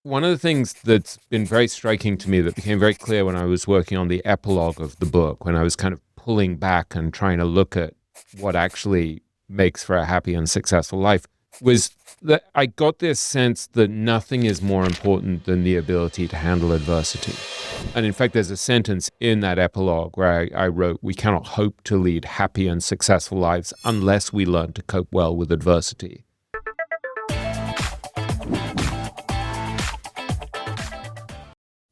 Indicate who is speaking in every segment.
Speaker 1: One of the things that's been very striking to me that became very clear when I was working on the epilogue of the book, when I was kind of pulling back and trying to look at what actually makes for a happy and successful life, was that I got this sense that nothing is more important than the ability to handle adversity. And in fact, there's a sentence in that epilogue where I wrote, "We cannot hope to lead happy and successful lives unless we learn to cope well with adversity."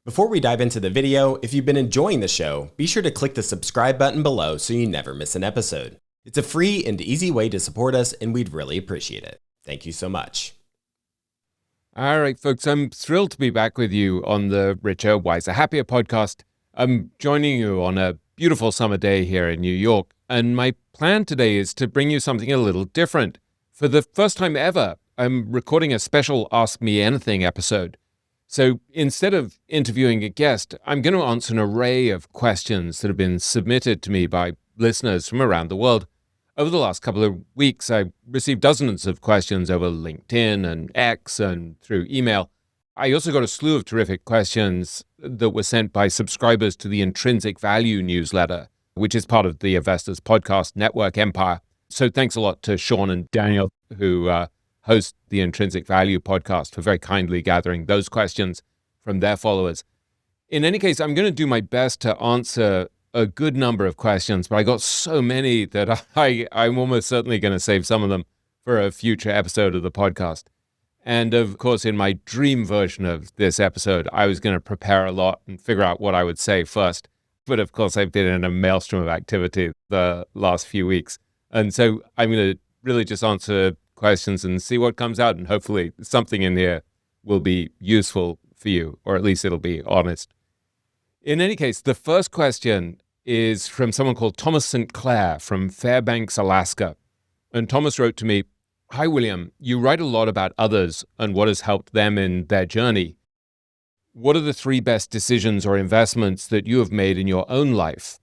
Speaker 2: Before we dive into the video, if you've been enjoying the show, be sure to click the subscribe button below so you never miss an episode. It's a free and easy way to support us, and we'd really appreciate it. Thank you so much.
Speaker 1: All right, folks, I'm thrilled to be back with you on the Richer, Wiser, Happier podcast. I'm joining you on a beautiful summer day here in New York, and my plan today is to bring you something a little different. For the first time ever, I'm recording a special Ask Me Anything episode. So instead of interviewing a guest, I'm going to answer an array of questions that have been submitted to me by listeners from around the world. Over the last couple of weeks, I've received dozens of questions over LinkedIn and X and through email. I also got a slew of terrific questions that were sent by subscribers to the Intrinsic Value newsletter, which is part of the Investors Podcast Network empire. So thanks a lot to Sean and Daniel, who host the Intrinsic Value podcast, for very kindly gathering those questions from their followers. In any case, I'm going to do my best to answer a good number of questions, but I got so many that I'm almost certainly going to save some of them for a future episode of the podcast. And of course, in my dream version of this episode, I was going to prepare a lot and figure out what I would say first. But of course, I've been in a maelstrom of activity the last few weeks. And so I'm going to really just answer questions and see what comes out. And hopefully something in here will be useful for you, or at least it'll be honest. In any case, the first question is from someone called Thomas St. Clair from Fairbanks, Alaska. And Thomas wrote to me, "Hi, William. You write a lot about others and what has helped them in their journey. What are the 3 best decisions or investments that you have made in your own life?"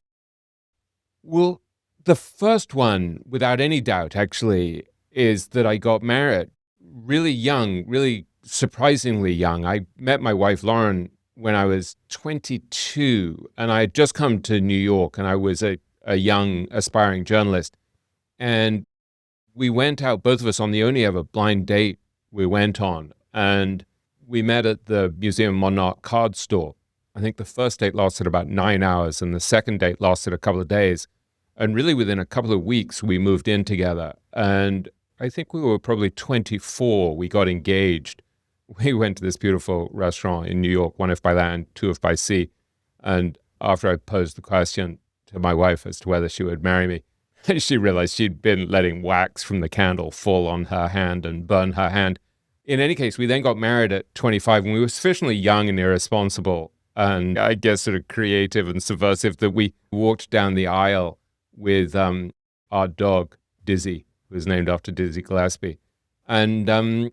Speaker 1: Well, the first one, without any doubt, actually, is that I got married really young, really surprisingly young. I met my wife, Lauren, when I was 22, and I had just come to New York, and I was a young, aspiring journalist. And we went out, both of us, on the only ever blind date we went on, and we met at the Museum of Modern Art card store. I think the first date lasted about 9 hours, and the second date lasted a couple of days. And really within a couple of weeks, we moved in together. And I think we were probably 24, we got engaged. We went to this beautiful restaurant in New York, one if by land, two if by sea. And after I posed the question to my wife as to whether she would marry me, she realized she'd been letting wax from the candle fall on her hand and burn her hand. In any case, we then got married at 25, and we were sufficiently young and irresponsible, and I guess sort of creative and subversive, that we walked down the aisle with our dog, Dizzy, who was named after Dizzy Gillespie. And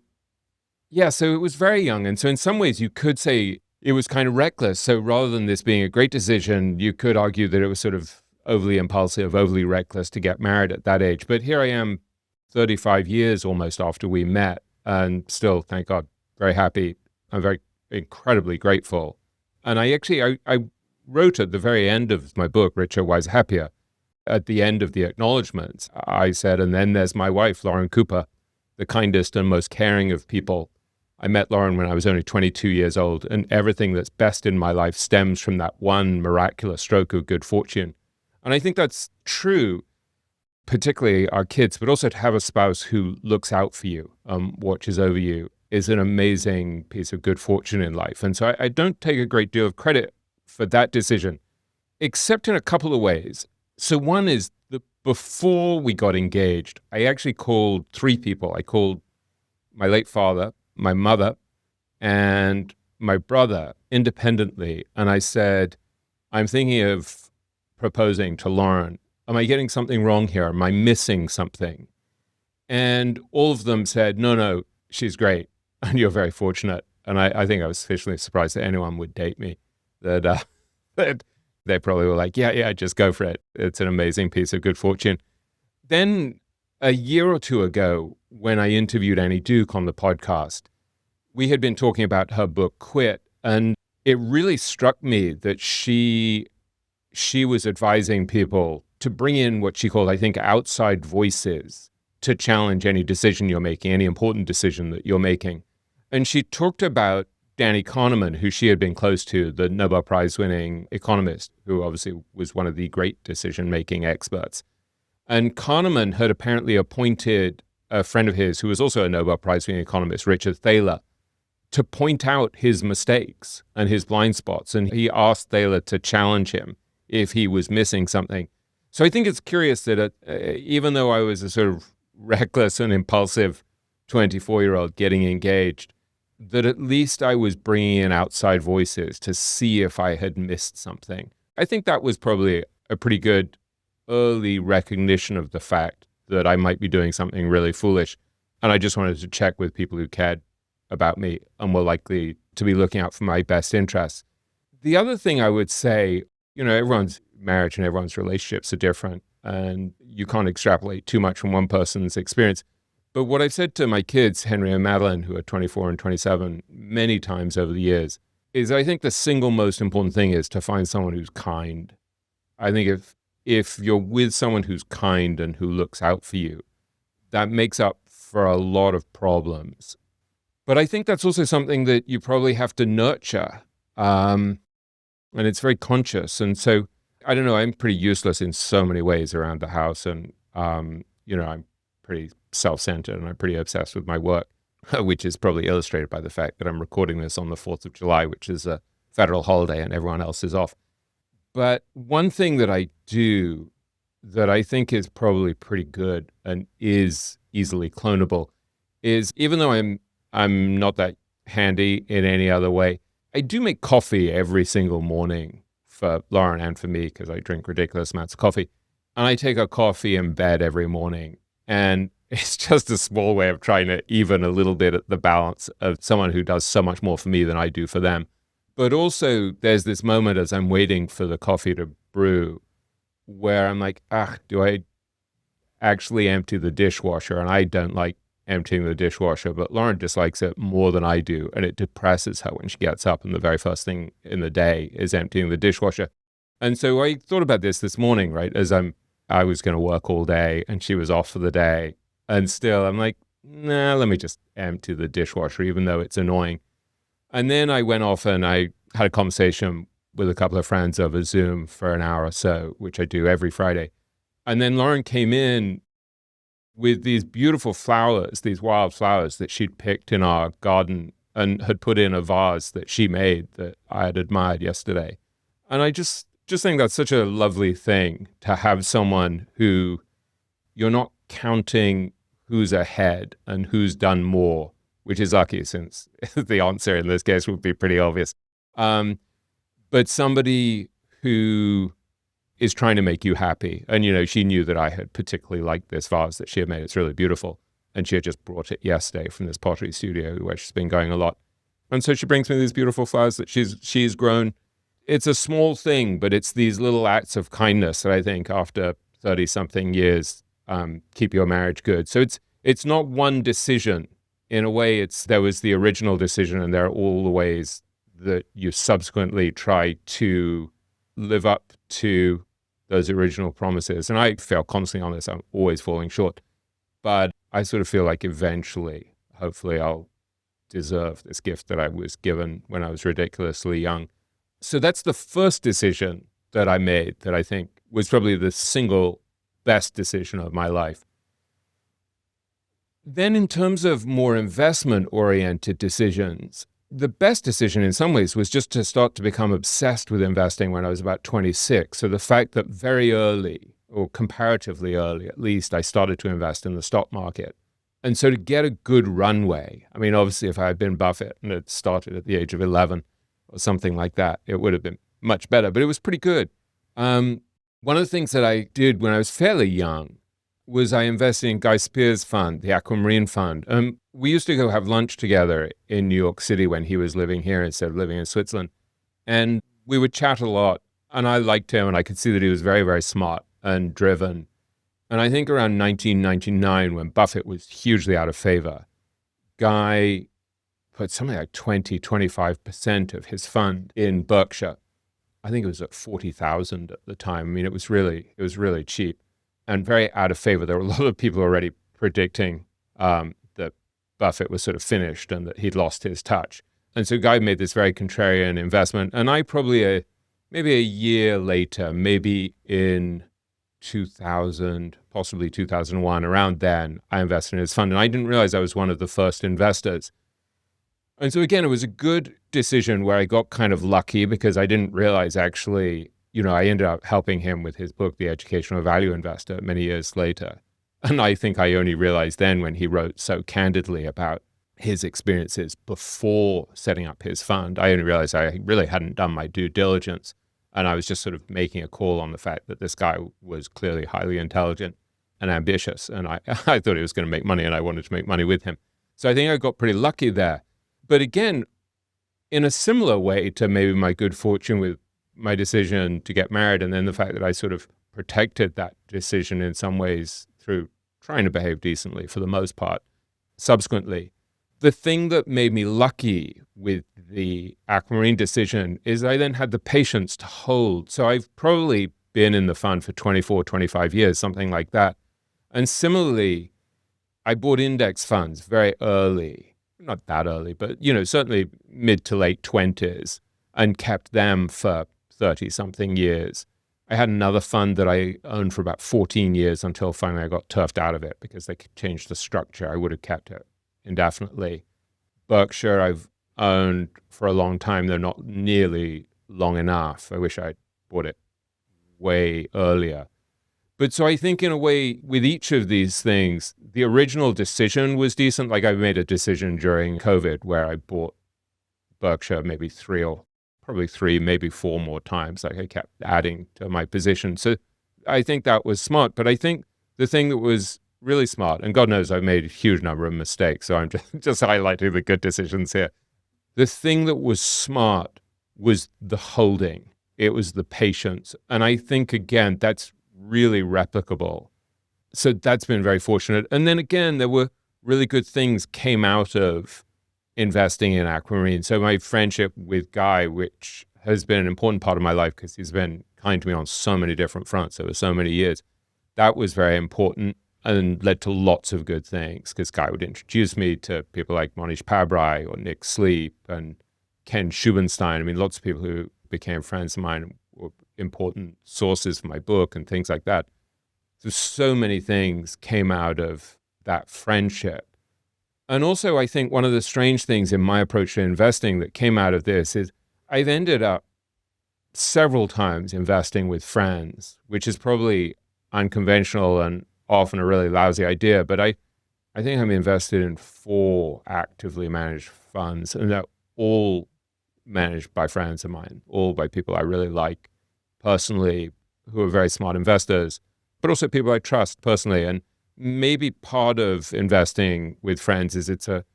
Speaker 1: so it was very young. And so in some ways you could say it was kind of reckless. So rather than this being a great decision, you could argue that it was sort of overly impulsive, overly reckless to get married at that age. But here I am 35 years almost after we met, and still, thank God, very happy. I'm very incredibly grateful. And I wrote at the very end of my book, Richer, Wiser, Happier, at the end of the acknowledgments, I said, "And then there's my wife, Lauren Cooper, the kindest and most caring of people. I met Lauren when I was only 22 years old, and everything that's best in my life stems from that one miraculous stroke of good fortune." And I think that's true, particularly our kids, but also to have a spouse who looks out for you, watches over you, is an amazing piece of good fortune in life. And so I don't take a great deal of credit for that decision, except in a couple of ways. So one is that before we got engaged, I actually called 3 people. I called my late father, my mother, and my brother independently. And I said, "I'm thinking of proposing to Lauren. Am I getting something wrong here? Am I missing something?" And all of them said, no, she's great. And you're very fortunate. And I think I was sufficiently surprised that anyone would date me, that they probably were like, yeah, just go for it. It's an amazing piece of good fortune. Then a year or two ago, when I interviewed Annie Duke on the podcast, we had been talking about her book, Quit, and it really struck me that she was advising people to bring in what she called, I think, outside voices to challenge any decision you're making, any important decision that you're making. And she talked about Danny Kahneman, who she had been close to, the Nobel Prize-winning economist, who obviously was one of the great decision-making experts. And Kahneman had apparently appointed a friend of his, who was also a Nobel Prize-winning economist, Richard Thaler, to point out his mistakes and his blind spots. And he asked Thaler to challenge him if he was missing something. So I think it's curious that even though I was a sort of reckless and impulsive 24-year-old getting engaged, that at least I was bringing in outside voices to see if I had missed something. I think that was probably a pretty good early recognition of the fact that I might be doing something really foolish. And I just wanted to check with people who cared about me and were likely to be looking out for my best interests. The other thing I would say, everyone's marriage and everyone's relationships are different, and you can't extrapolate too much from one person's experience. But what I've said to my kids, Henry and Madeline, who are 24 and 27, many times over the years, is I think the single most important thing is to find someone who's kind. I think if you're with someone who's kind and who looks out for you, that makes up for a lot of problems. But I think that's also something that you probably have to nurture. And it's very conscious. And so, I don't know, I'm pretty useless in so many ways around the house. And, I'm pretty self-centered and I'm pretty obsessed with my work, which is probably illustrated by the fact that I'm recording this on the 4th of July, which is a federal holiday and everyone else is off. But one thing that I do that I think is probably pretty good and is easily clonable is, even though I'm not that handy in any other way, I do make coffee every single morning for Lauren and for me because I drink ridiculous amounts of coffee. And I take a coffee in bed every morning. And it's just a small way of trying to even a little bit at the balance of someone who does so much more for me than I do for them. But also there's this moment as I'm waiting for the coffee to brew where I'm like, do I actually empty the dishwasher? And I don't like emptying the dishwasher, but Lauren dislikes it more than I do. And it depresses her when she gets up and the very first thing in the day is emptying the dishwasher. And so I thought about this morning, right? As I was going to work all day and she was off for the day. And still I'm like, nah, let me just empty the dishwasher, even though it's annoying. And then I went off and I had a conversation with a couple of friends over Zoom for an hour or so, which I do every Friday. And then Lauren came in with these beautiful flowers, these wild flowers that she'd picked in our garden and had put in a vase that she made that I had admired yesterday. And I just think that's such a lovely thing to have someone who you're not counting who's ahead and who's done more, which is lucky since the answer in this case would be pretty obvious. But somebody who is trying to make you happy. And, she knew that I had particularly liked this vase that she had made. It's really beautiful. And she had just brought it yesterday from this pottery studio where she's been going a lot. And so she brings me these beautiful flowers that she's grown. It's a small thing, but it's these little acts of kindness that I think after 30-something years keep your marriage good. So it's not one decision. In a way, there was the original decision, and there are all the ways that you subsequently try to live up to those original promises. And I fail constantly on this. I'm always falling short. But I sort of feel like eventually, hopefully, I'll deserve this gift that I was given when I was ridiculously young. So that's the first decision that I made that I think was probably the single best decision of my life. Then in terms of more investment-oriented decisions, the best decision in some ways was just to start to become obsessed with investing when I was about 26. So the fact that very early, or comparatively early at least, I started to invest in the stock market. And so to get a good runway, I mean, obviously if I had been Buffett and had started at the age of 11 or something like that, it would have been much better, but it was pretty good. One of the things that I did when I was fairly young was I invested in Guy Spears' fund, the Aquamarine Fund. We used to go have lunch together in New York City when he was living here instead of living in Switzerland. And we would chat a lot. And I liked him, and I could see that he was very, very smart and driven. And I think around 1999, when Buffett was hugely out of favor, Guy put something like 25% of his fund in Berkshire. I think it was at 40,000 at the time. I mean, it was really cheap and very out of favor. There were a lot of people already predicting that Buffett was sort of finished and that he'd lost his touch. And so Guy made this very contrarian investment. And I probably maybe a year later, maybe in 2000, possibly 2001, around then, I invested in his fund. And I didn't realize I was one of the first investors. And so again, it was a good decision where I got kind of lucky because I didn't realize actually, I ended up helping him with his book, The Educational Value Investor, many years later. And I think I only realized then when he wrote so candidly about his experiences before setting up his fund, I only realized I really hadn't done my due diligence. And I was just sort of making a call on the fact that this guy was clearly highly intelligent and ambitious. And I thought he was going to make money and I wanted to make money with him. So I think I got pretty lucky there. But again, in a similar way to maybe my good fortune with my decision to get married, and then the fact that I sort of protected that decision in some ways through trying to behave decently for the most part subsequently. The thing that made me lucky with the Aquamarine decision is I then had the patience to hold. So I've probably been in the fund for 24, 25 years, something like that. And similarly, I bought index funds very early, not that early, but certainly mid to late 20s, and kept them for 30-something years. I had another fund that I owned for about 14 years until finally I got turfed out of it because they changed the structure. I would have kept it indefinitely. Berkshire I've owned for a long time, though not nearly long enough. I wish I'd bought it way earlier. But so I think in a way with each of these things, the original decision was decent. Like I made a decision during COVID where I bought Berkshire maybe probably three, maybe four more times. Like I kept adding to my position. So I think that was smart. But I think the thing that was really smart, and God knows I've made a huge number of mistakes, so I'm just highlighting the good decisions here. The thing that was smart was the holding. It was the patience. And I think, again, that's really replicable. So that's been very fortunate. And then again, there were really good things came out of investing in Aquamarine. So my friendship with Guy, which has been an important part of my life because he's been kind to me on so many different fronts over so many years, that was very important and led to lots of good things because Guy would introduce me to people like Monish Pabrai or Nick Sleep and Ken Schubenstein. I mean, lots of people who became friends of mine were important sources for my book and things like that. So many things came out of that friendship. And also, I think one of the strange things in my approach to investing that came out of this is I've ended up several times investing with friends, which is probably unconventional and often a really lousy idea. But I think I'm invested in 4 actively managed funds, and they're all managed by friends of mine, all by people I really like personally, who are very smart investors, but also people I trust personally. And maybe part of investing with friends is it's a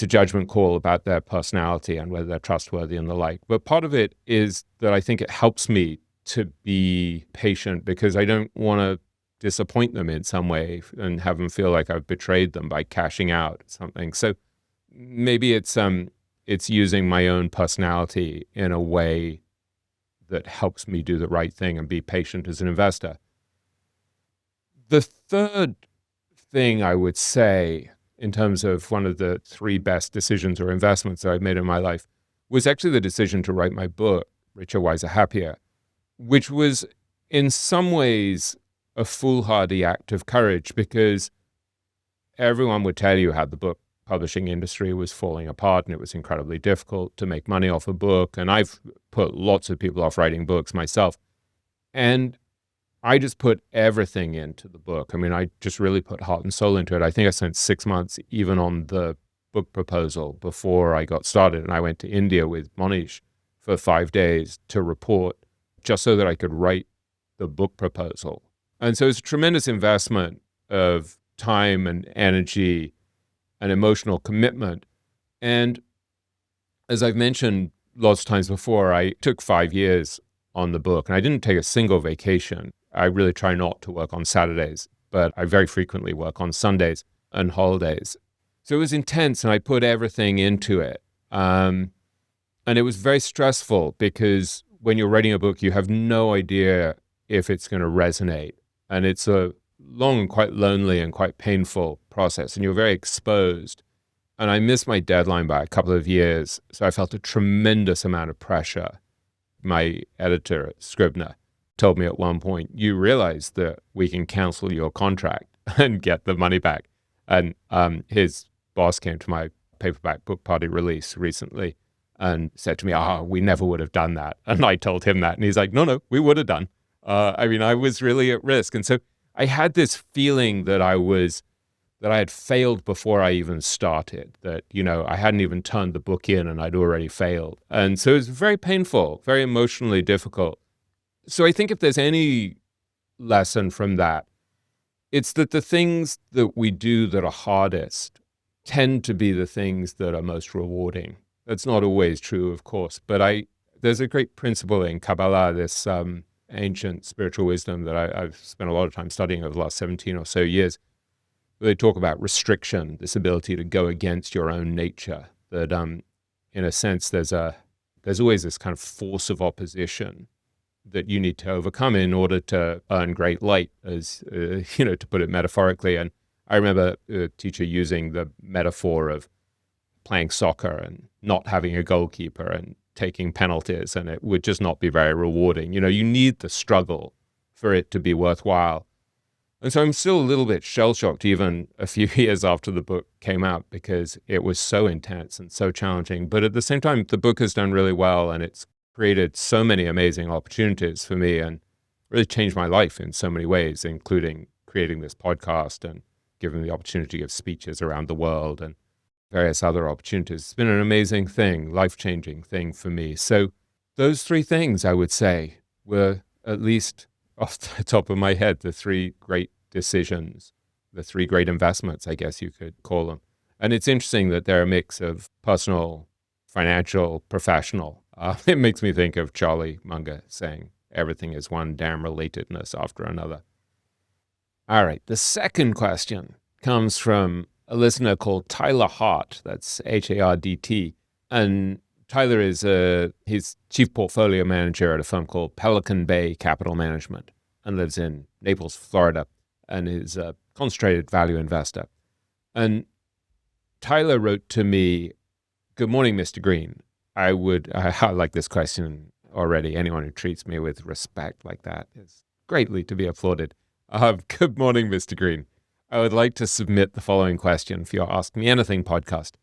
Speaker 1: judgment call about their personality and whether they're trustworthy and the like. But part of it is that I think it helps me to be patient because I don't want to disappoint them in some way and have them feel like I've betrayed them by cashing out something. So maybe it's using my own personality in a way that helps me do the right thing and be patient as an investor. The third thing I would say in terms of one of the 3 best decisions or investments that I've made in my life was actually the decision to write my book, Richer, Wiser, Happier, which was in some ways a foolhardy act of courage because everyone would tell you how the book publishing industry was falling apart and it was incredibly difficult to make money off a book. And I've put lots of people off writing books myself. And I just put everything into the book. I mean, I just really put heart and soul into it. I think I spent 6 months even on the book proposal before I got started. And I went to India with Monish for 5 days to report just so that I could write the book proposal. And so it's a tremendous investment of time and energy and emotional commitment. And as I've mentioned lots of times before, I took 5 years on the book and I didn't take a single vacation. I really try not to work on Saturdays, but I very frequently work on Sundays and holidays. So it was intense and I put everything into it. And it was very stressful because when you're writing a book, you have no idea if it's going to resonate. And it's a long and quite lonely and quite painful process, and you're very exposed. And I missed my deadline by a couple of years, so I felt a tremendous amount of pressure. My editor at Scribner told me at one point, you realize that we can cancel your contract and get the money back. And his boss came to my paperback book party release recently and said to me, we never would have done that. And I told him that. And he's like, no, we would have done. I was really at risk. And so I had this feeling that I had failed before I even started, that, I hadn't even turned the book in and I'd already failed. And so it was very painful, very emotionally difficult. So I think if there's any lesson from that, it's that the things that we do that are hardest tend to be the things that are most rewarding. That's not always true, of course, but there's a great principle in Kabbalah, this ancient spiritual wisdom that I've spent a lot of time studying over the last 17 or so years. They talk about restriction, this ability to go against your own nature, that in a sense there's always this kind of force of opposition that you need to overcome in order to earn great light, as to put it metaphorically. And I remember a teacher using the metaphor of playing soccer and not having a goalkeeper and taking penalties, and it would just not be very rewarding. You need the struggle for it to be worthwhile. And so I'm still a little bit shell-shocked even a few years after the book came out, because it was so intense and so challenging. But at the same time, the book has done really well, and it's created so many amazing opportunities for me and really changed my life in so many ways, including creating this podcast and giving me the opportunity to give speeches around the world and various other opportunities. It's been an amazing thing, life-changing thing for me. So those three things, I would say, were, at least off the top of my head, the three great decisions, the three great investments, I guess you could call them. And it's interesting that they're a mix of personal, financial, professional. It makes me think of Charlie Munger saying, everything is one damn relatedness after another. All right, the second question comes from a listener called Tyler Hart. That's Hardt. And Tyler is he's chief portfolio manager at a firm called Pelican Bay Capital Management and lives in Naples, Florida, and is a concentrated value investor. And Tyler wrote to me, "Good morning, Mr. Green. I like this question already. Anyone who treats me with respect like that is greatly to be applauded. Good morning, Mr. Green. I would like to submit the following question for your Ask Me Anything podcast.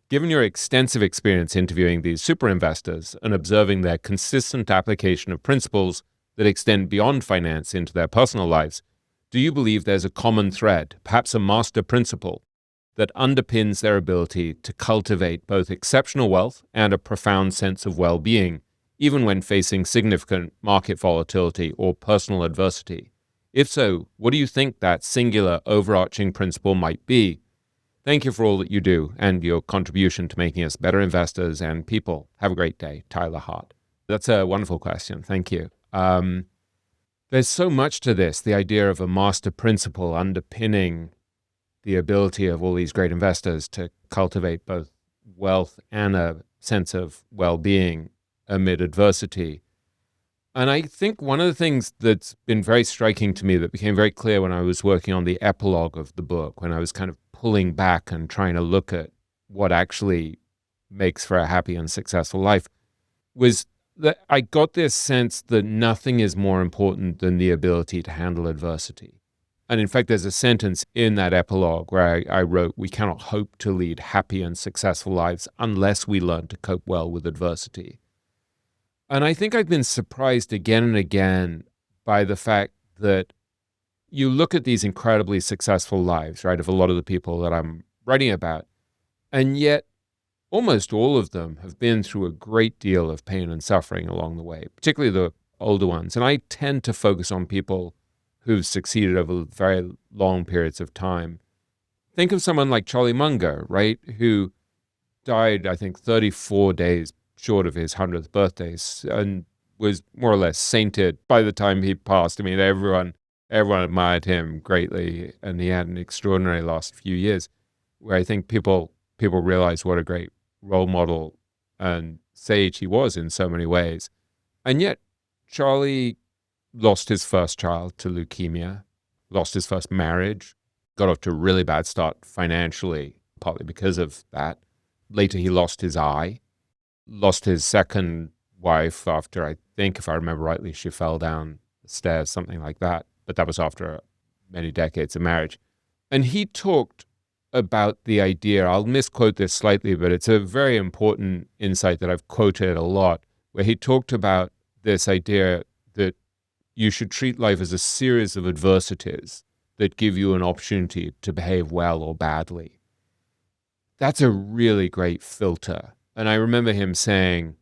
Speaker 1: Given your extensive experience interviewing these super investors and observing their consistent application of principles that extend beyond finance into their personal lives, do you believe there's a common thread, perhaps a master principle, that underpins their ability to cultivate both exceptional wealth and a profound sense of well-being, even when facing significant market volatility or personal adversity? If so, what do you think that singular overarching principle might be? Thank you for all that you do and your contribution to making us better investors and people. Have a great day, Tyler Hart." That's a wonderful question. Thank you. There's so much to this, the idea of a master principle underpinning the ability of all these great investors to cultivate both wealth and a sense of well-being amid adversity. And I think one of the things that's been very striking to me, that became very clear when I was working on the epilogue of the book, when I was kind of pulling back and trying to look at what actually makes for a happy and successful life, was that I got this sense that nothing is more important than the ability to handle adversity. And in fact, there's a sentence in that epilogue where I wrote, "We cannot hope to lead happy and successful lives unless we learn to cope well with adversity." And I think I've been surprised again and again by the fact that you look at these incredibly successful lives, right, of a lot of the people that I'm writing about, and yet almost all of them have been through a great deal of pain and suffering along the way, particularly the older ones. And I tend to focus on people who've succeeded over very long periods of time. Think of someone like Charlie Munger, right, who died, I think, 34 days short of his 100th birthday and was more or less sainted by the time he passed. I mean, everyone admired him greatly, and he had an extraordinary last few years where I think people realized what a great role model and sage he was in so many ways. And yet, Charlie lost his first child to leukemia, lost his first marriage, got off to a really bad start financially, partly because of that. Later, he lost his eye, lost his second wife after, I think, if I remember rightly, she fell down the stairs, something like that. But that was after many decades of marriage. And he talked about the idea, I'll misquote this slightly, but it's a very important insight that I've quoted a lot, where he talked about this idea that you should treat life as a series of adversities that give you an opportunity to behave well or badly. That's a really great filter. And I remember him saying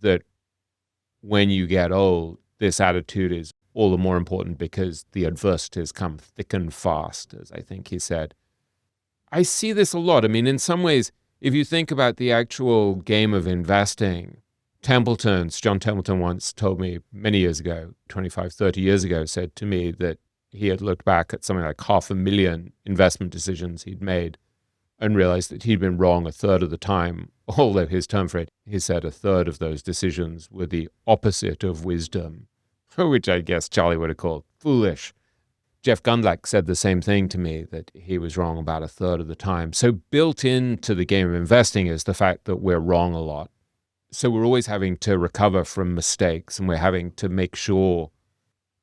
Speaker 1: that when you get old, this attitude is all the more important because the adversities come thick and fast, as I think he said. I see this a lot. I mean, in some ways, if you think about the actual game of investing, John Templeton once told me many years ago, 25, 30 years ago, said to me that he had looked back at something like 500,000 investment decisions he'd made and realized that he'd been wrong a third of the time, although his term for it, he said a third of those decisions were the opposite of wisdom, which I guess Charlie would have called foolish. Jeff Gundlach said the same thing to me, that he was wrong about a third of the time. So built into the game of investing is the fact that we're wrong a lot. So we're always having to recover from mistakes, and we're having to make sure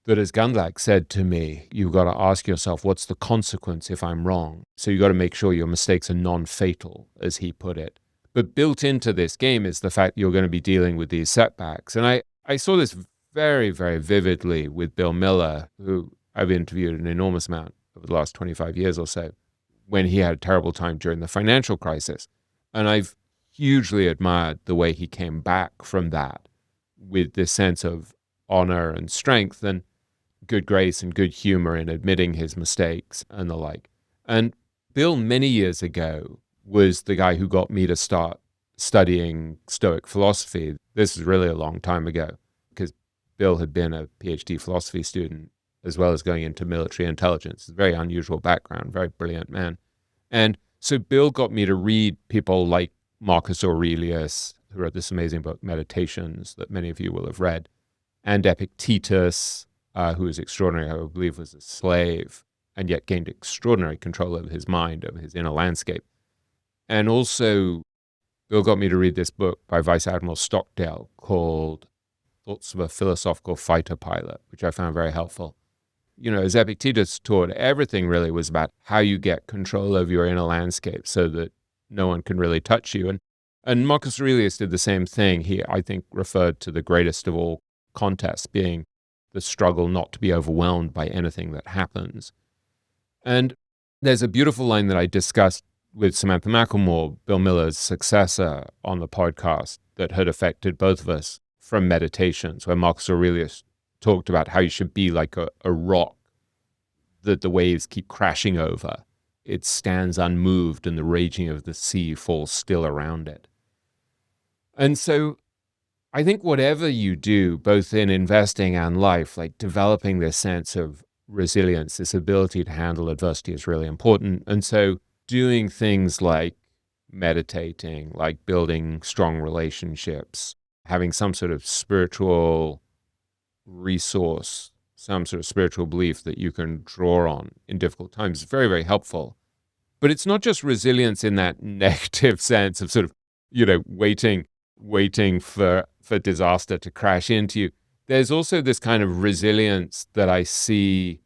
Speaker 1: that, as Gundlach said to me, you've got to ask yourself, what's the consequence if I'm wrong? So you've got to make sure your mistakes are non-fatal, as he put it. But built into this game is the fact that you're going to be dealing with these setbacks. And I saw this very, very vividly with Bill Miller, who I've interviewed an enormous amount over the last 25 years or so, when he had a terrible time during the financial crisis. And I've hugely admired the way he came back from that with this sense of honor and strength and good grace and good humor in admitting his mistakes and the like. And Bill, many years ago, was the guy who got me to start studying Stoic philosophy. This is really a long time ago, because Bill had been a PhD philosophy student as well as going into military intelligence. It's a very unusual background, very brilliant man. And so Bill got me to read people like Marcus Aurelius, who wrote this amazing book, Meditations, that many of you will have read, and Epictetus, who was extraordinary, I believe was a slave, and yet gained extraordinary control over his mind, over his inner landscape. And also, Bill got me to read this book by Vice Admiral Stockdale called Thoughts of a Philosophical Fighter Pilot, which I found very helpful. You know, as Epictetus taught, everything really was about how you get control over your inner landscape so that no one can really touch you. And Marcus Aurelius did the same thing. He, I think, referred to the greatest of all contests being the struggle not to be overwhelmed by anything that happens. And there's a beautiful line that I discussed with Samantha McElmore, Bill Miller's successor on the podcast, that had affected both of us from Meditations, where Marcus Aurelius talked about how you should be like a rock that the waves keep crashing over. It stands unmoved and the raging of the sea falls still around it. And so I think whatever you do, both in investing and life, like developing this sense of resilience, this ability to handle adversity is really important. And so doing things like meditating, like building strong relationships, having some sort of spiritual resource, some sort of spiritual belief that you can draw on in difficult times is very, very helpful. But it's not just resilience in that negative sense of sort of, you know, waiting for disaster to crash into you. There's also this kind of resilience that I see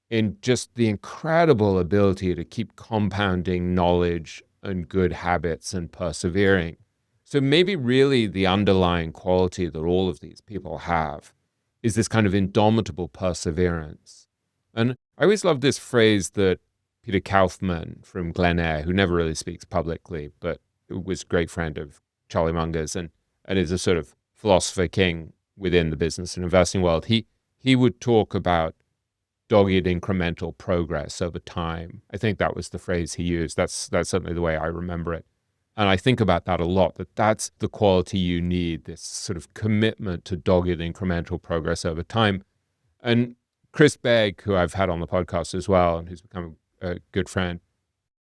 Speaker 1: in just the incredible ability to keep compounding knowledge and good habits and persevering. So maybe really the underlying quality that all of these people have is this kind of indomitable perseverance. And I always love this phrase that Peter Kaufman from Glen Eyre, who never really speaks publicly, but was a great friend of Charlie Munger's and is a sort of philosopher king within the business and investing world. He would talk about dogged incremental progress over time. I think that was the phrase he used. That's certainly the way I remember it. And I think about that a lot, that's the quality you need, this sort of commitment to dogged incremental progress over time. And Chris Begg, who I've had on the podcast as well, and who's become a good friend,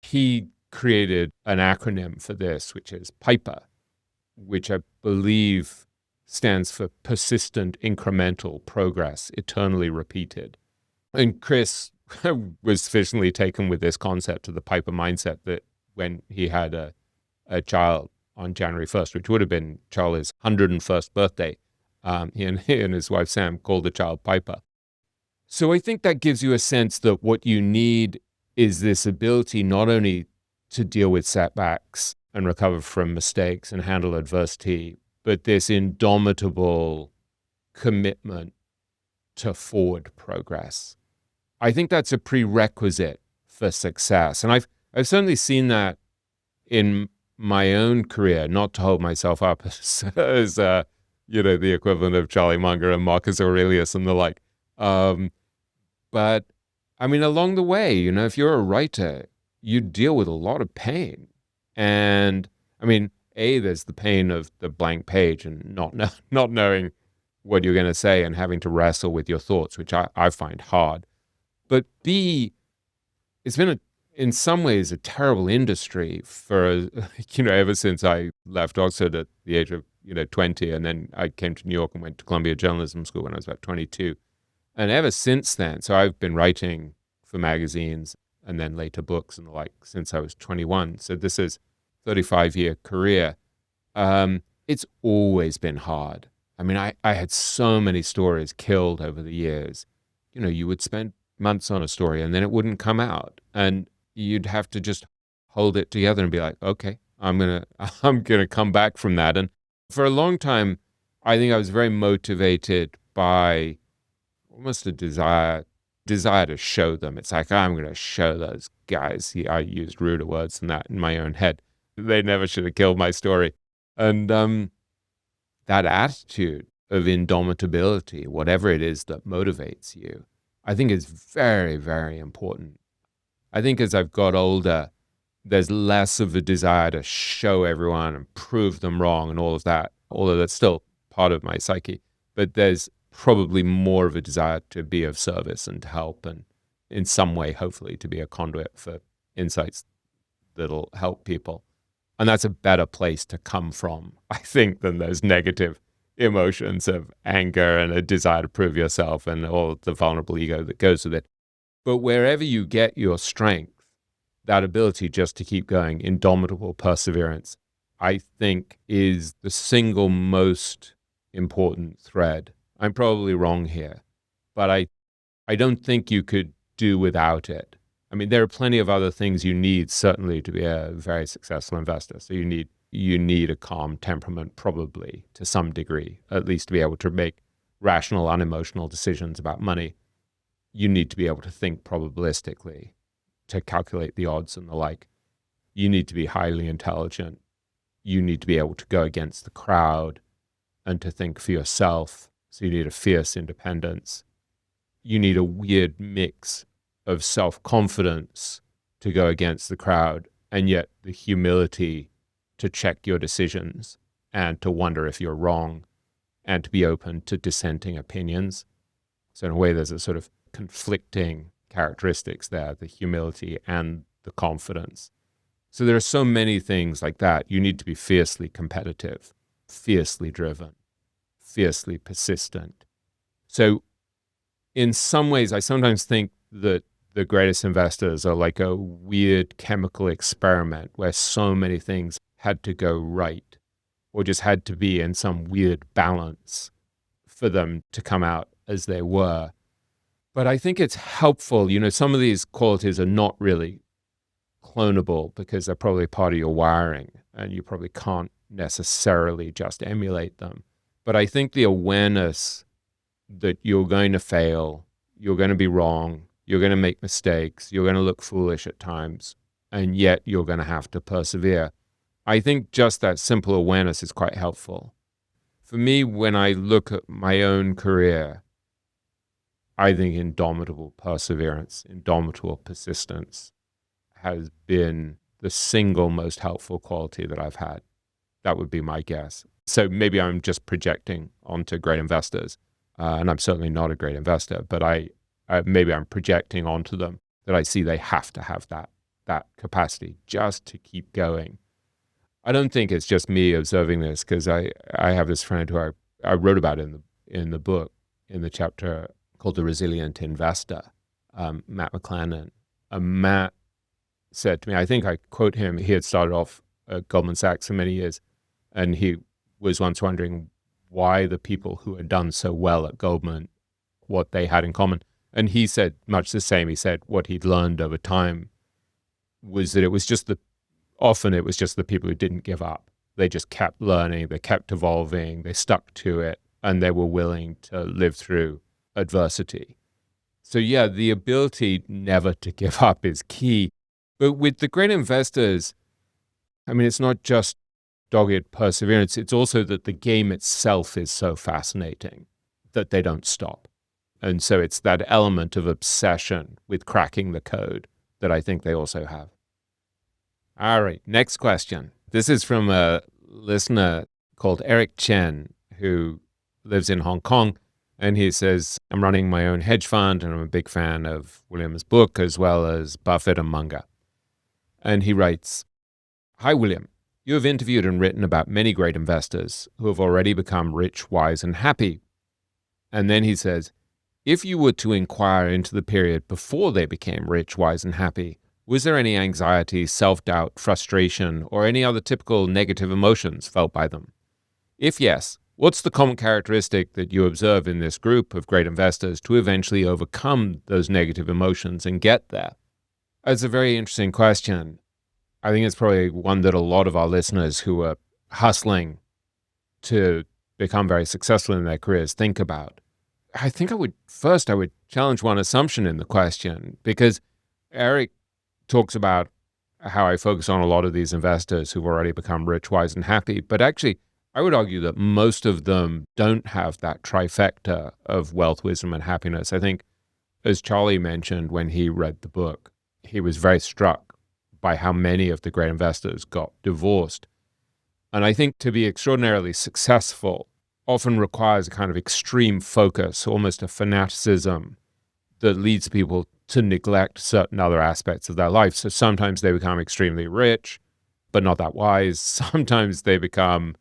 Speaker 1: he created an acronym for this, which is PIPER, which I believe stands for persistent incremental progress, eternally repeated. And Chris was sufficiently taken with this concept of the Piper mindset that when he had a child on January 1st, which would have been Charlie's 101st birthday, he and his wife Sam called the child Piper. So I think that gives you a sense that what you need is this ability not only to deal with setbacks and recover from mistakes and handle adversity, but this indomitable commitment to forward progress. I think that's a prerequisite for success. And I've certainly seen that in my own career, not to hold myself up as the equivalent of Charlie Munger and Marcus Aurelius and the like. But I mean, along the way, if you're a writer, you deal with a lot of pain. And I mean, there's the pain of the blank page and not knowing what you're going to say and having to wrestle with your thoughts, which I find hard. But B, it's been in some ways a terrible industry for, ever since I left Oxford at the age of, 20, and then I came to New York and went to Columbia Journalism School when I was about 22. And ever since then, so I've been writing for magazines and then later books and the like since I was 21. So this is a 35-year career. It's always been hard. I mean, I had so many stories killed over the years. You would spend months on a story and then it wouldn't come out. And you'd have to just hold it together and be like, okay, I'm gonna come back from that. And for a long time, I think I was very motivated by almost a desire to show them. It's like, I'm going to show those guys. I used ruder words than that in my own head. They never should have killed my story. And that attitude of indomitability, whatever it is that motivates you, I think is very, very important. I think as I've got older, there's less of a desire to show everyone and prove them wrong and all of that, although that's still part of my psyche. But there's probably more of a desire to be of service and to help, and in some way, hopefully, to be a conduit for insights that'll help people. And that's a better place to come from, I think, than those negative emotions of anger and a desire to prove yourself and all the vulnerable ego that goes with it. But wherever you get your strength, that ability just to keep going, indomitable perseverance, I think is the single most important thread. I'm probably wrong here, but I don't think you could do without it. I mean, there are plenty of other things you need, certainly, to be a very successful investor. So you need a calm temperament, probably, to some degree, at least to be able to make rational, unemotional decisions about money. You need to be able to think probabilistically, to calculate the odds and the like. You need to be highly intelligent. You need to be able to go against the crowd and to think for yourself. So you need a fierce independence. You need a weird mix of self-confidence to go against the crowd, and yet the humility to check your decisions and to wonder if you're wrong and to be open to dissenting opinions. So in a way, there's a sort of conflicting characteristics there, the humility and the confidence. So there are so many things like that. You need to be fiercely competitive, fiercely driven, fiercely persistent. So in some ways, I sometimes think that the greatest investors are like a weird chemical experiment where so many things had to go right or just had to be in some weird balance for them to come out as they were. But I think it's helpful, some of these qualities are not really clonable because they're probably part of your wiring and you probably can't necessarily just emulate them. But I think the awareness that you're going to fail, you're going to be wrong, you're going to make mistakes, you're going to look foolish at times, and yet you're going to have to persevere. I think just that simple awareness is quite helpful. For me, when I look at my own career, I think indomitable perseverance, indomitable persistence has been the single most helpful quality that I've had. That would be my guess. So maybe I'm just projecting onto great investors, and I'm certainly not a great investor, but maybe I'm projecting onto them that I see they have to have that capacity just to keep going. I don't think it's just me observing this, because I have this friend who I wrote about in the book, in the chapter called The Resilient Investor, Matt McClanahan. Matt said to me, I think I quote him, he had started off at Goldman Sachs for many years, and he was once wondering why the people who had done so well at Goldman, what they had in common. And he said much the same. He said what he'd learned over time was that often it was just the people who didn't give up. They just kept learning, they kept evolving, they stuck to it, and they were willing to live through adversity. So yeah, the ability never to give up is key. But with the great investors, I mean, it's not just dogged perseverance, it's also that the game itself is so fascinating that they don't stop. And so it's that element of obsession with cracking the code that I think they also have. All right, next question. This is from a listener called Eric Chen, who lives in Hong Kong. And he says, I'm running my own hedge fund, and I'm a big fan of William's book, as well as Buffett and Munger. And he writes, Hi, William. You have interviewed and written about many great investors who have already become rich, wise, and happy. And then he says, if you were to inquire into the period before they became rich, wise, and happy, was there any anxiety, self-doubt, frustration, or any other typical negative emotions felt by them? If yes, what's the common characteristic that you observe in this group of great investors to eventually overcome those negative emotions and get there? It's a very interesting question. I think it's probably one that a lot of our listeners who are hustling to become very successful in their careers think about. I think I would challenge one assumption in the question, because Eric talks about how I focus on a lot of these investors who've already become rich, wise, and happy. But actually, I would argue that most of them don't have that trifecta of wealth, wisdom, and happiness. I think, as Charlie mentioned when he read the book, he was very struck by how many of the great investors got divorced. And I think to be extraordinarily successful often requires a kind of extreme focus, almost a fanaticism that leads people to neglect certain other aspects of their life. So sometimes they become extremely rich, but not that wise. Sometimes they become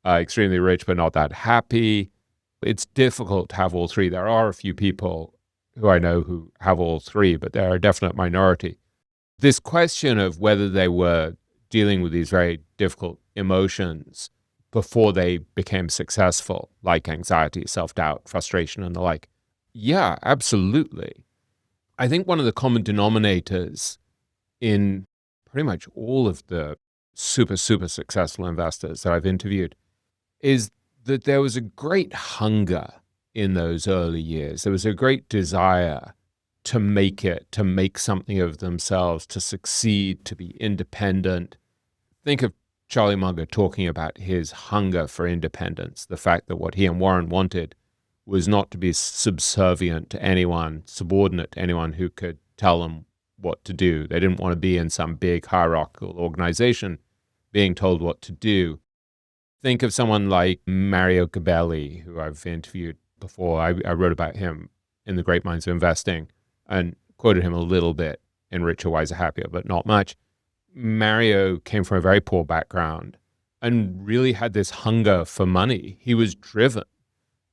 Speaker 1: extremely rich, but not that happy. It's difficult to have all three. There are a few people who I know who have all three, but they're a definite minority. This question of whether they were dealing with these very difficult emotions before they became successful, like anxiety, self-doubt, frustration, and the like. Yeah, absolutely. I think one of the common denominators in pretty much all of the super successful investors that I've interviewed is that there was a great hunger in those early years. There was a great desire to make it, to make something of themselves, to succeed, to be independent. Think of Charlie Munger talking about his hunger for independence, the fact that what he and Warren wanted was not to be subservient to anyone, subordinate to anyone who could tell them what to do. They didn't want to be in some big hierarchical organization being told what to do. Think of someone like Mario Gabelli, who I've interviewed before. I wrote about him in The Great Minds of Investing and quoted him a little bit in Richer, Wiser, Happier, but not much. Mario came from a very poor background and really had this hunger for money. He was driven,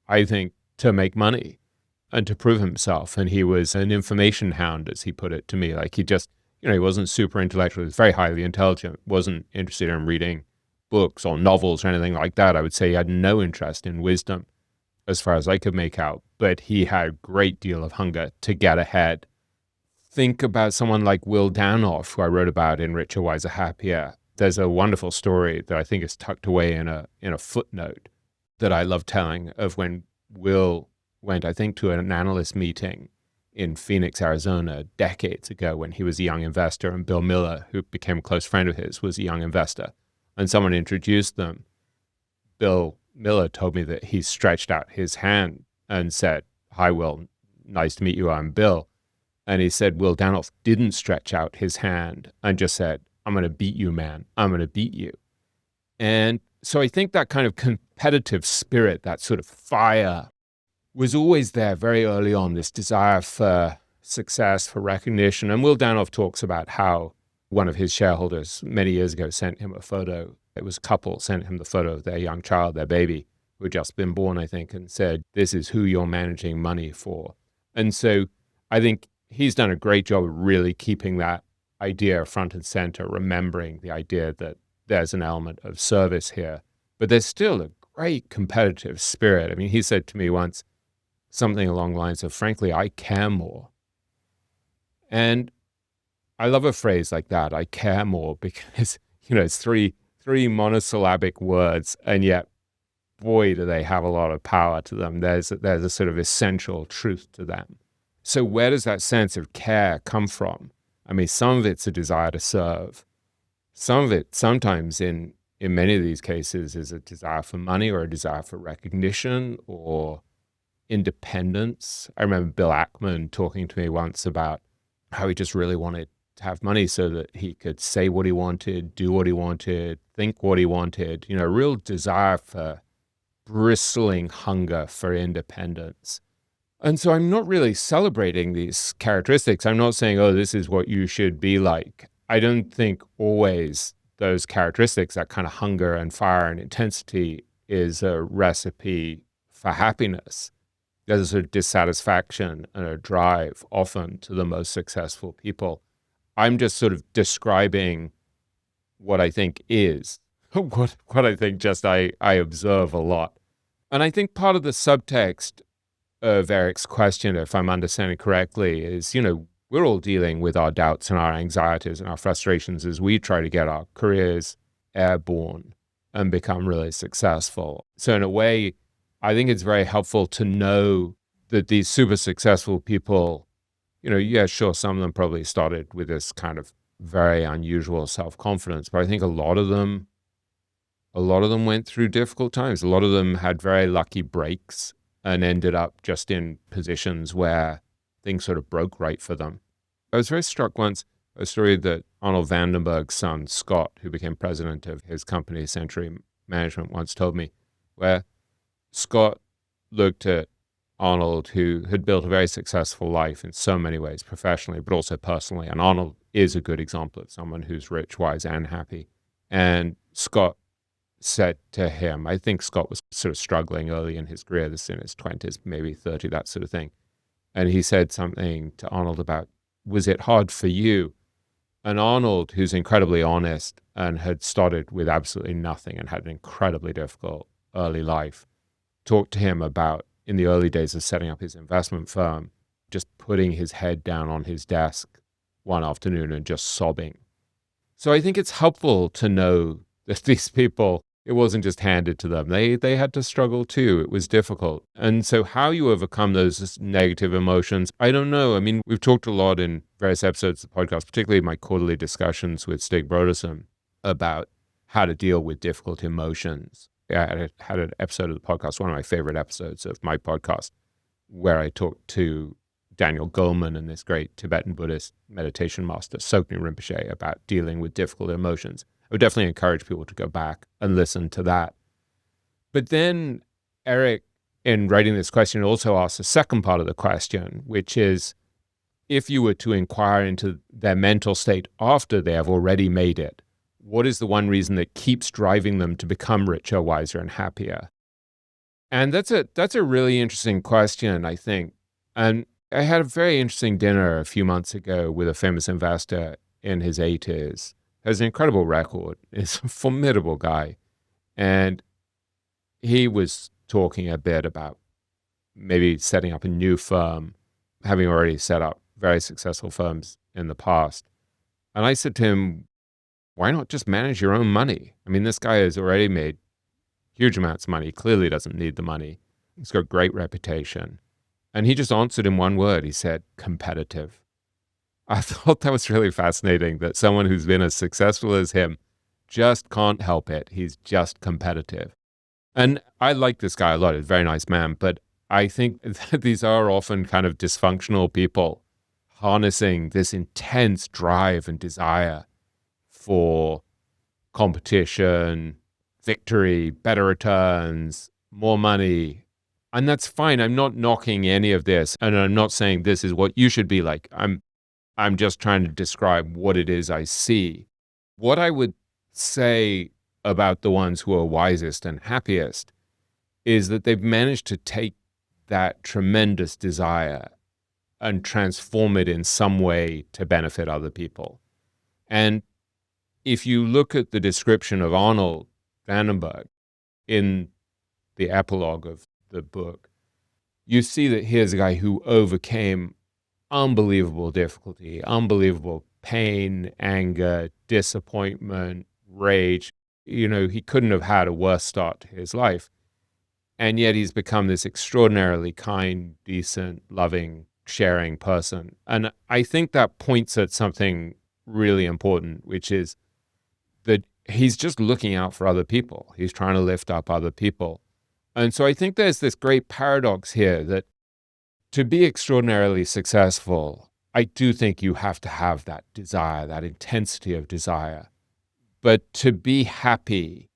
Speaker 1: I think, to make money and to prove himself. And he was an information hound, as he put it to me. Like he just, he wasn't super intellectual. He was very highly intelligent, wasn't interested in reading books or novels or anything like that. I would say he had no interest in wisdom as far as I could make out, but he had a great deal of hunger to get ahead. Think about someone like Will Danoff, who I wrote about in Richer, Wiser, Happier. There's a wonderful story that I think is tucked away in a footnote that I love telling of when Will went, I think, to an analyst meeting in Phoenix, Arizona, decades ago when he was a young investor, and Bill Miller, who became a close friend of his, was a young investor, and someone introduced them. Bill Miller told me that he stretched out his hand and said, "Hi, Will, nice to meet you, I'm Bill." And he said Will Danoff didn't stretch out his hand and just said, "I'm going to beat you, man. I'm going to beat you." And so I think that kind of competitive spirit, that sort of fire, was always there very early on, this desire for success, for recognition. And Will Danoff talks about how one of his shareholders many years ago sent him a photo It was a couple sent him the photo of their young child, their baby, who had just been born, I think, and said, this is who you're managing money for. And so I think he's done a great job of really keeping that idea front and center, remembering the idea that there's an element of service here. But there's still a great competitive spirit. I mean, he said to me once something along the lines of, frankly, I care more. And I love a phrase like that, I care more, because, it's three monosyllabic words, and yet, boy, do they have a lot of power to them. There's a sort of essential truth to them. So where does that sense of care come from? I mean, some of it's a desire to serve. Some of it, sometimes in many of these cases, is a desire for money or a desire for recognition or independence. I remember Bill Ackman talking to me once about how he just really wanted to have money so that he could say what he wanted, do what he wanted, think what he wanted, a real desire for bristling hunger for independence. And so I'm not really celebrating these characteristics. I'm not saying, oh, this is what you should be like. I don't think always those characteristics, that kind of hunger and fire and intensity, is a recipe for happiness. There's a sort of dissatisfaction and a drive often to the most successful people. I'm just sort of describing what I think is, what I think just I observe a lot. And I think part of the subtext of Eric's question, if I'm understanding correctly, is, we're all dealing with our doubts and our anxieties and our frustrations as we try to get our careers airborne and become really successful. So in a way, I think it's very helpful to know that these super successful people, yeah, sure, some of them probably started with this kind of very unusual self-confidence, but I think a lot of them went through difficult times. A lot of them had very lucky breaks and ended up just in positions where things sort of broke right for them. I was very struck once, a story that Arnold Vandenberg's son, Scott, who became president of his company, Century Management, once told me, where Scott looked at Arnold, who had built a very successful life in so many ways, professionally, but also personally. And Arnold is a good example of someone who's rich, wise, and happy. And Scott said to him, I think Scott was sort of struggling early in his career, this in his 20s, maybe 30, that sort of thing. And he said something to Arnold about, was it hard for you? And Arnold, who's incredibly honest and had started with absolutely nothing and had an incredibly difficult early life, talked to him about, in the early days of setting up his investment firm, just putting his head down on his desk one afternoon and just sobbing. So I think it's helpful to know that these people, it wasn't just handed to them. They had to struggle too. It was difficult. And so how you overcome those negative emotions, I don't know. I mean, we've talked a lot in various episodes of the podcast, particularly my quarterly discussions with Stig Brodersen, about how to deal with difficult emotions. I had an episode of the podcast, one of my favorite episodes of my podcast, where I talked to Daniel Goleman and this great Tibetan Buddhist meditation master, Tsoknyi Rinpoche, about dealing with difficult emotions. I would definitely encourage people to go back and listen to that. But then Eric, in writing this question, also asks a second part of the question, which is, if you were to inquire into their mental state after they have already made it, what is the one reason that keeps driving them to become richer, wiser, and happier? And that's a really interesting question, I think. And I had a very interesting dinner a few months ago with a famous investor in his 80s. Has an incredible record, is a formidable guy. And he was talking a bit about maybe setting up a new firm, having already set up very successful firms in the past. And I said to him, why not just manage your own money? I mean, this guy has already made huge amounts of money, clearly doesn't need the money. He's got a great reputation. And he just answered in one word. He said, competitive. I thought that was really fascinating, that someone who's been as successful as him just can't help it. He's just competitive. And I like this guy a lot. He's a very nice man. But I think that these are often kind of dysfunctional people harnessing this intense drive and desire for competition, victory, better returns, more money. And that's fine. I'm not knocking any of this. And I'm not saying this is what you should be like. I'm just trying to describe what it is I see. What I would say about the ones who are wisest and happiest is that they've managed to take that tremendous desire and transform it in some way to benefit other people. And if you look at the description of Arnold Vandenberg in the epilogue of the book, you see that here's a guy who overcame unbelievable difficulty, unbelievable pain, anger, disappointment, rage. He couldn't have had a worse start to his life. And yet he's become this extraordinarily kind, decent, loving, sharing person. And I think that points at something really important, which is that he's just looking out for other people. He's trying to lift up other people. And so I think there's this great paradox here that to be extraordinarily successful, I do think you have to have that desire, that intensity of desire. But to be happy,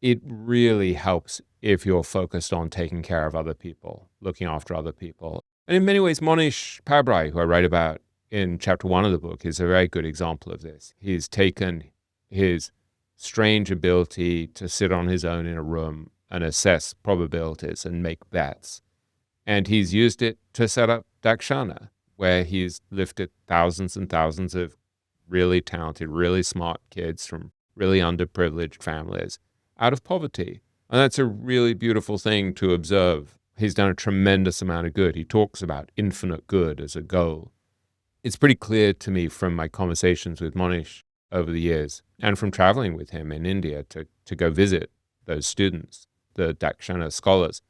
Speaker 1: it really helps if you're focused on taking care of other people, looking after other people. And in many ways, Monish Pabrai, who I write about in chapter 1 of the book, is a very good example of this. He's taken his strange ability to sit on his own in a room and assess probabilities and make bets. And he's used it to set up Dakshana, where he's lifted thousands and thousands of really talented, really smart kids from really underprivileged families out of poverty. And that's a really beautiful thing to observe. He's done a tremendous amount of good. He talks about infinite good as a goal. It's pretty clear to me from my conversations with Monish over the years and from traveling with him in India to go visit those students, the Dakshana scholars,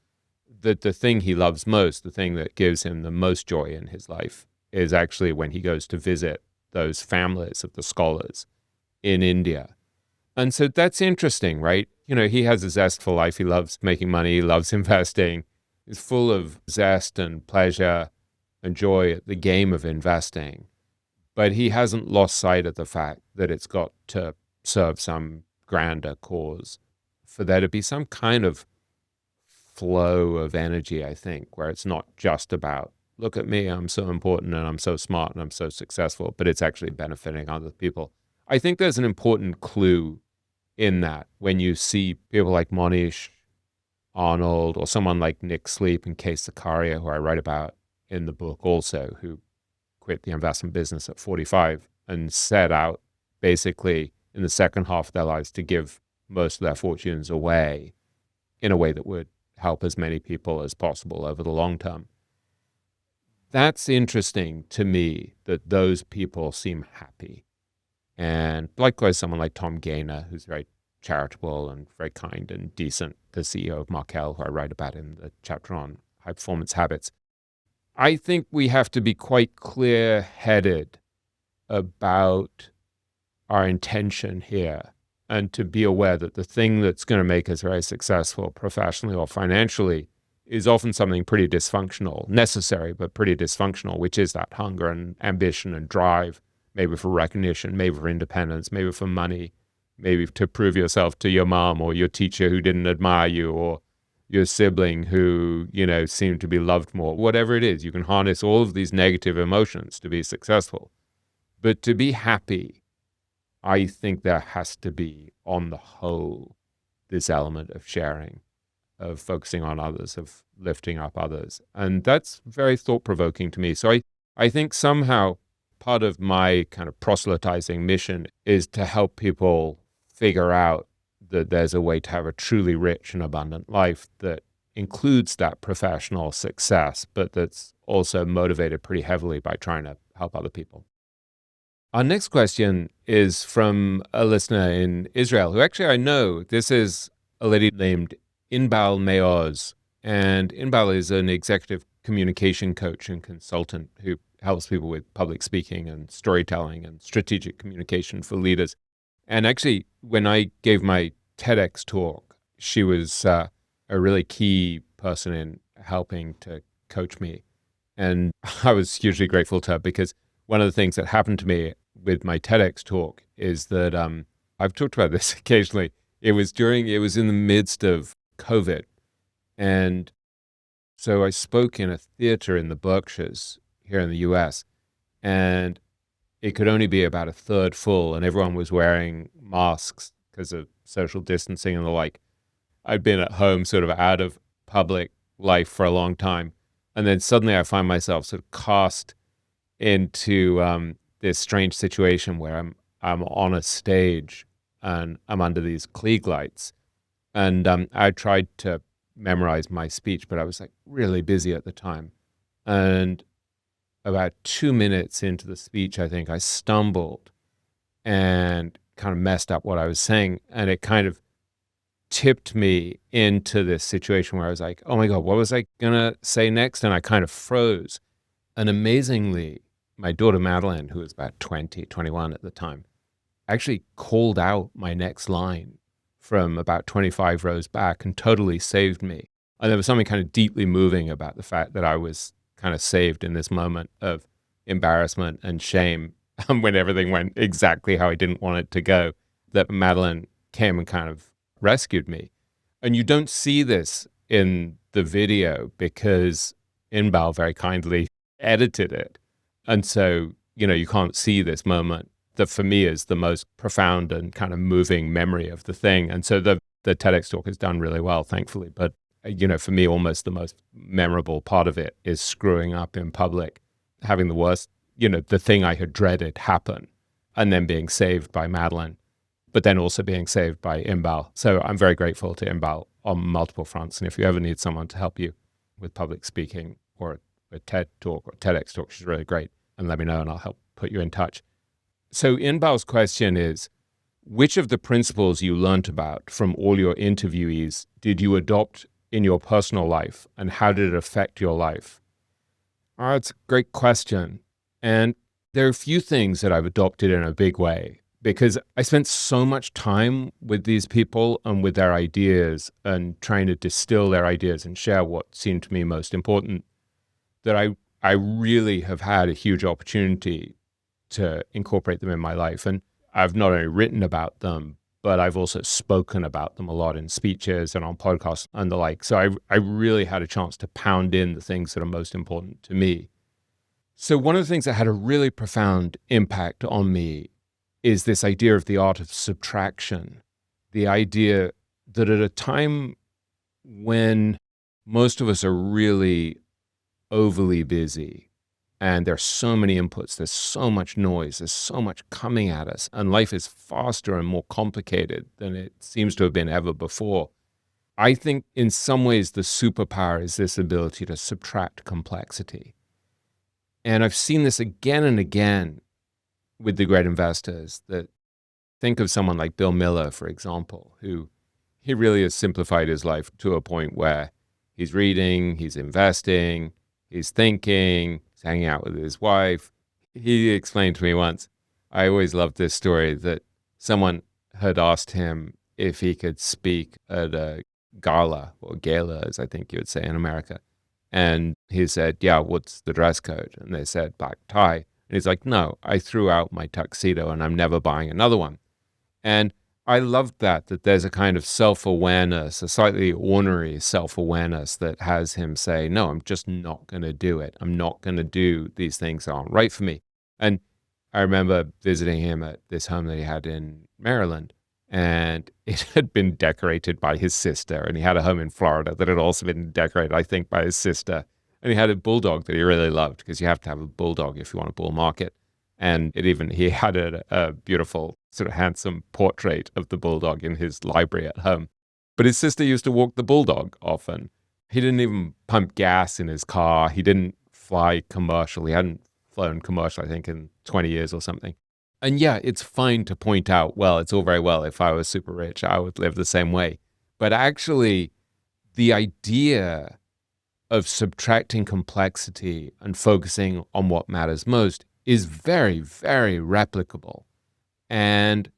Speaker 1: that the thing he loves most, the thing that gives him the most joy in his life, is actually when he goes to visit those families of the scholars in India. And so that's interesting, right? He has a zest for life. He loves making money. He loves investing. He's full of zest and pleasure and joy at the game of investing. But he hasn't lost sight of the fact that it's got to serve some grander cause, for there to be some kind of flow of energy, I think, where it's not just about, look at me, I'm so important and I'm so smart and I'm so successful, but it's actually benefiting other people. I think there's an important clue in that when you see people like Monish, Arnold, or someone like Nick Sleep and Kay Sakaria, who I write about in the book also, who quit the investment business at 45 and set out basically in the second half of their lives to give most of their fortunes away in a way that would help as many people as possible over the long term. That's interesting to me, that those people seem happy. And likewise, someone like Tom Gaynor, who's very charitable and very kind and decent, the CEO of Markel, who I write about in the chapter on high performance habits. I think we have to be quite clear-headed about our intention here, and to be aware that the thing that's going to make us very successful professionally or financially is often something pretty dysfunctional, necessary, but pretty dysfunctional, which is that hunger and ambition and drive, maybe for recognition, maybe for independence, maybe for money, maybe to prove yourself to your mom or your teacher who didn't admire you, or your sibling who, seemed to be loved more. Whatever it is, you can harness all of these negative emotions to be successful. But to be happy, I think there has to be, on the whole, this element of sharing, of focusing on others, of lifting up others. And that's very thought-provoking to me. So I think somehow part of my kind of proselytizing mission is to help people figure out that there's a way to have a truly rich and abundant life that includes that professional success, but that's also motivated pretty heavily by trying to help other people. Our next question is from a listener in Israel, who actually I know. This is a lady named Inbal Meoz. And Inbal is an executive communication coach and consultant who helps people with public speaking and storytelling and strategic communication for leaders. And actually, when I gave my TEDx talk, she was a really key person in helping to coach me. And I was hugely grateful to her, because one of the things that happened to me with my TEDx talk is that I've talked about this occasionally. It was in the midst of COVID. And so I spoke in a theater in the Berkshires here in the US, and it could only be about a third full, and everyone was wearing masks because of social distancing and the like. I'd been at home sort of out of public life for a long time. And then suddenly I find myself sort of cast into this strange situation where I'm on a stage and I'm under these Klieg lights. And I tried to memorize my speech, but I was like really busy at the time. And about 2 minutes into the speech, I think I stumbled and kind of messed up what I was saying. And it kind of tipped me into this situation where I was like, oh my God, what was I going to say next? And I kind of froze. And amazingly, my daughter Madeline, who was about 20, 21 at the time, actually called out my next line from about 25 rows back and totally saved me. And there was something kind of deeply moving about the fact that I was kind of saved in this moment of embarrassment and shame when everything went exactly how I didn't want it to go, that Madeline came and kind of rescued me. And you don't see this in the video because Inbal very kindly edited it. And so, you can't see this moment that for me is the most profound and kind of moving memory of the thing. And so the TEDx talk is done really well, thankfully. But, for me, almost the most memorable part of it is screwing up in public, having the worst, the thing I had dreaded happen, and then being saved by Madeline, but then also being saved by Inbal. So I'm very grateful to Inbal on multiple fronts. And if you ever need someone to help you with public speaking or a TED talk or TEDx talk, she's really great. And let me know and I'll help put you in touch. So Inbal's question is, which of the principles you learned about from all your interviewees did you adopt in your personal life, and how did it affect your life? It's a great question. And there are a few things that I've adopted in a big way, because I spent so much time with these people and with their ideas and trying to distill their ideas and share what seemed to me most important, that I really have had a huge opportunity to incorporate them in my life. And I've not only written about them, but I've also spoken about them a lot in speeches and on podcasts and the like. So I really had a chance to pound in the things that are most important to me. So one of the things that had a really profound impact on me is this idea of the art of subtraction, the idea that at a time when most of us are really overly busy and there's so many inputs, there's so much noise, there's so much coming at us, and life is faster and more complicated than it seems to have been ever before. I think in some ways the superpower is this ability to subtract complexity. And I've seen this again and again with the great investors. That think of someone like Bill Miller, for example, who he really has simplified his life to a point where he's reading, he's investing, he's thinking, he's hanging out with his wife. He explained to me once, I always loved this story, that someone had asked him if he could speak at a gala, or gala, as I think you would say in America. And he said, yeah, what's the dress code? And they said, black tie. And he's like, no, I threw out my tuxedo and I'm never buying another one. And I loved that there's a kind of self-awareness, a slightly ornery self-awareness that has him say, no, I'm just not going to do it. I'm not going to do these things that aren't right for me. And I remember visiting him at this home that he had in Maryland, and it had been decorated by his sister. And he had a home in Florida that had also been decorated, I think, by his sister. And he had a bulldog that he really loved, because you have to have a bulldog if you want a bull market. And he had a beautiful, sort of handsome portrait of the bulldog in his library at home. But his sister used to walk the bulldog often. He didn't even pump gas in his car. He didn't fly commercial. He hadn't flown commercial, I think, in 20 years or something. And yeah, it's fine to point out, well, it's all very well. If I was super rich, I would live the same way. But actually, the idea of subtracting complexity and focusing on what matters most is very, very replicable. And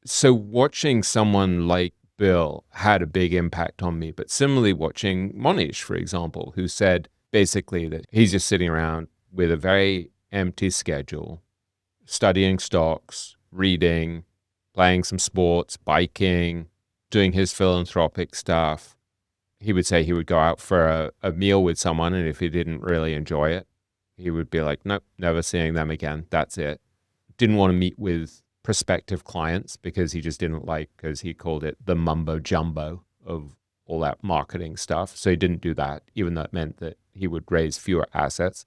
Speaker 1: so watching someone like Bill had a big impact on me. But similarly, watching Monish, for example, who said basically that he's just sitting around with a very empty schedule, studying stocks, reading, playing some sports, biking, doing his philanthropic stuff. He would say he would go out for a meal with someone, and if he didn't really enjoy it, he would be like, nope, never seeing them again. That's it. Didn't want to meet with prospective clients because he just didn't like, because he called it the mumbo jumbo of all that marketing stuff. So he didn't do that, even though it meant that he would raise fewer assets.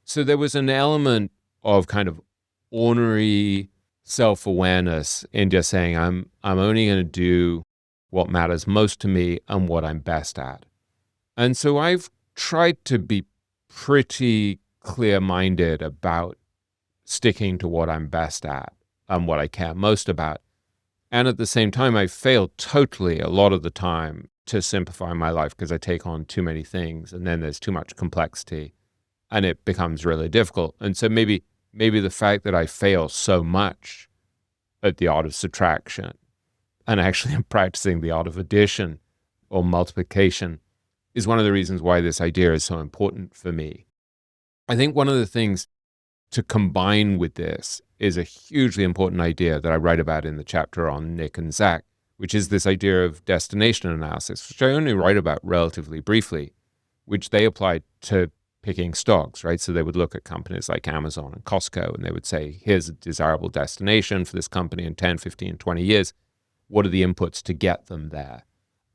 Speaker 1: So there was an element of kind of ornery self-awareness in just saying, I'm only going to do what matters most to me and what I'm best at. And so I've tried to be pretty clear-minded about sticking to what I'm best at and what I care most about. And at the same time, I fail totally a lot of the time to simplify my life because I take on too many things and then there's too much complexity and it becomes really difficult. And so maybe the fact that I fail so much at the art of subtraction and actually am practicing the art of addition or multiplication is one of the reasons why this idea is so important for me. I think one of the things to combine with this is a hugely important idea that I write about in the chapter on Nick and Zach, which is this idea of destination analysis, which I only write about relatively briefly, which they applied to picking stocks, right? So they would look at companies like Amazon and Costco, and they would say, here's a desirable destination for this company in 10, 15, 20 years. What are the inputs to get them there?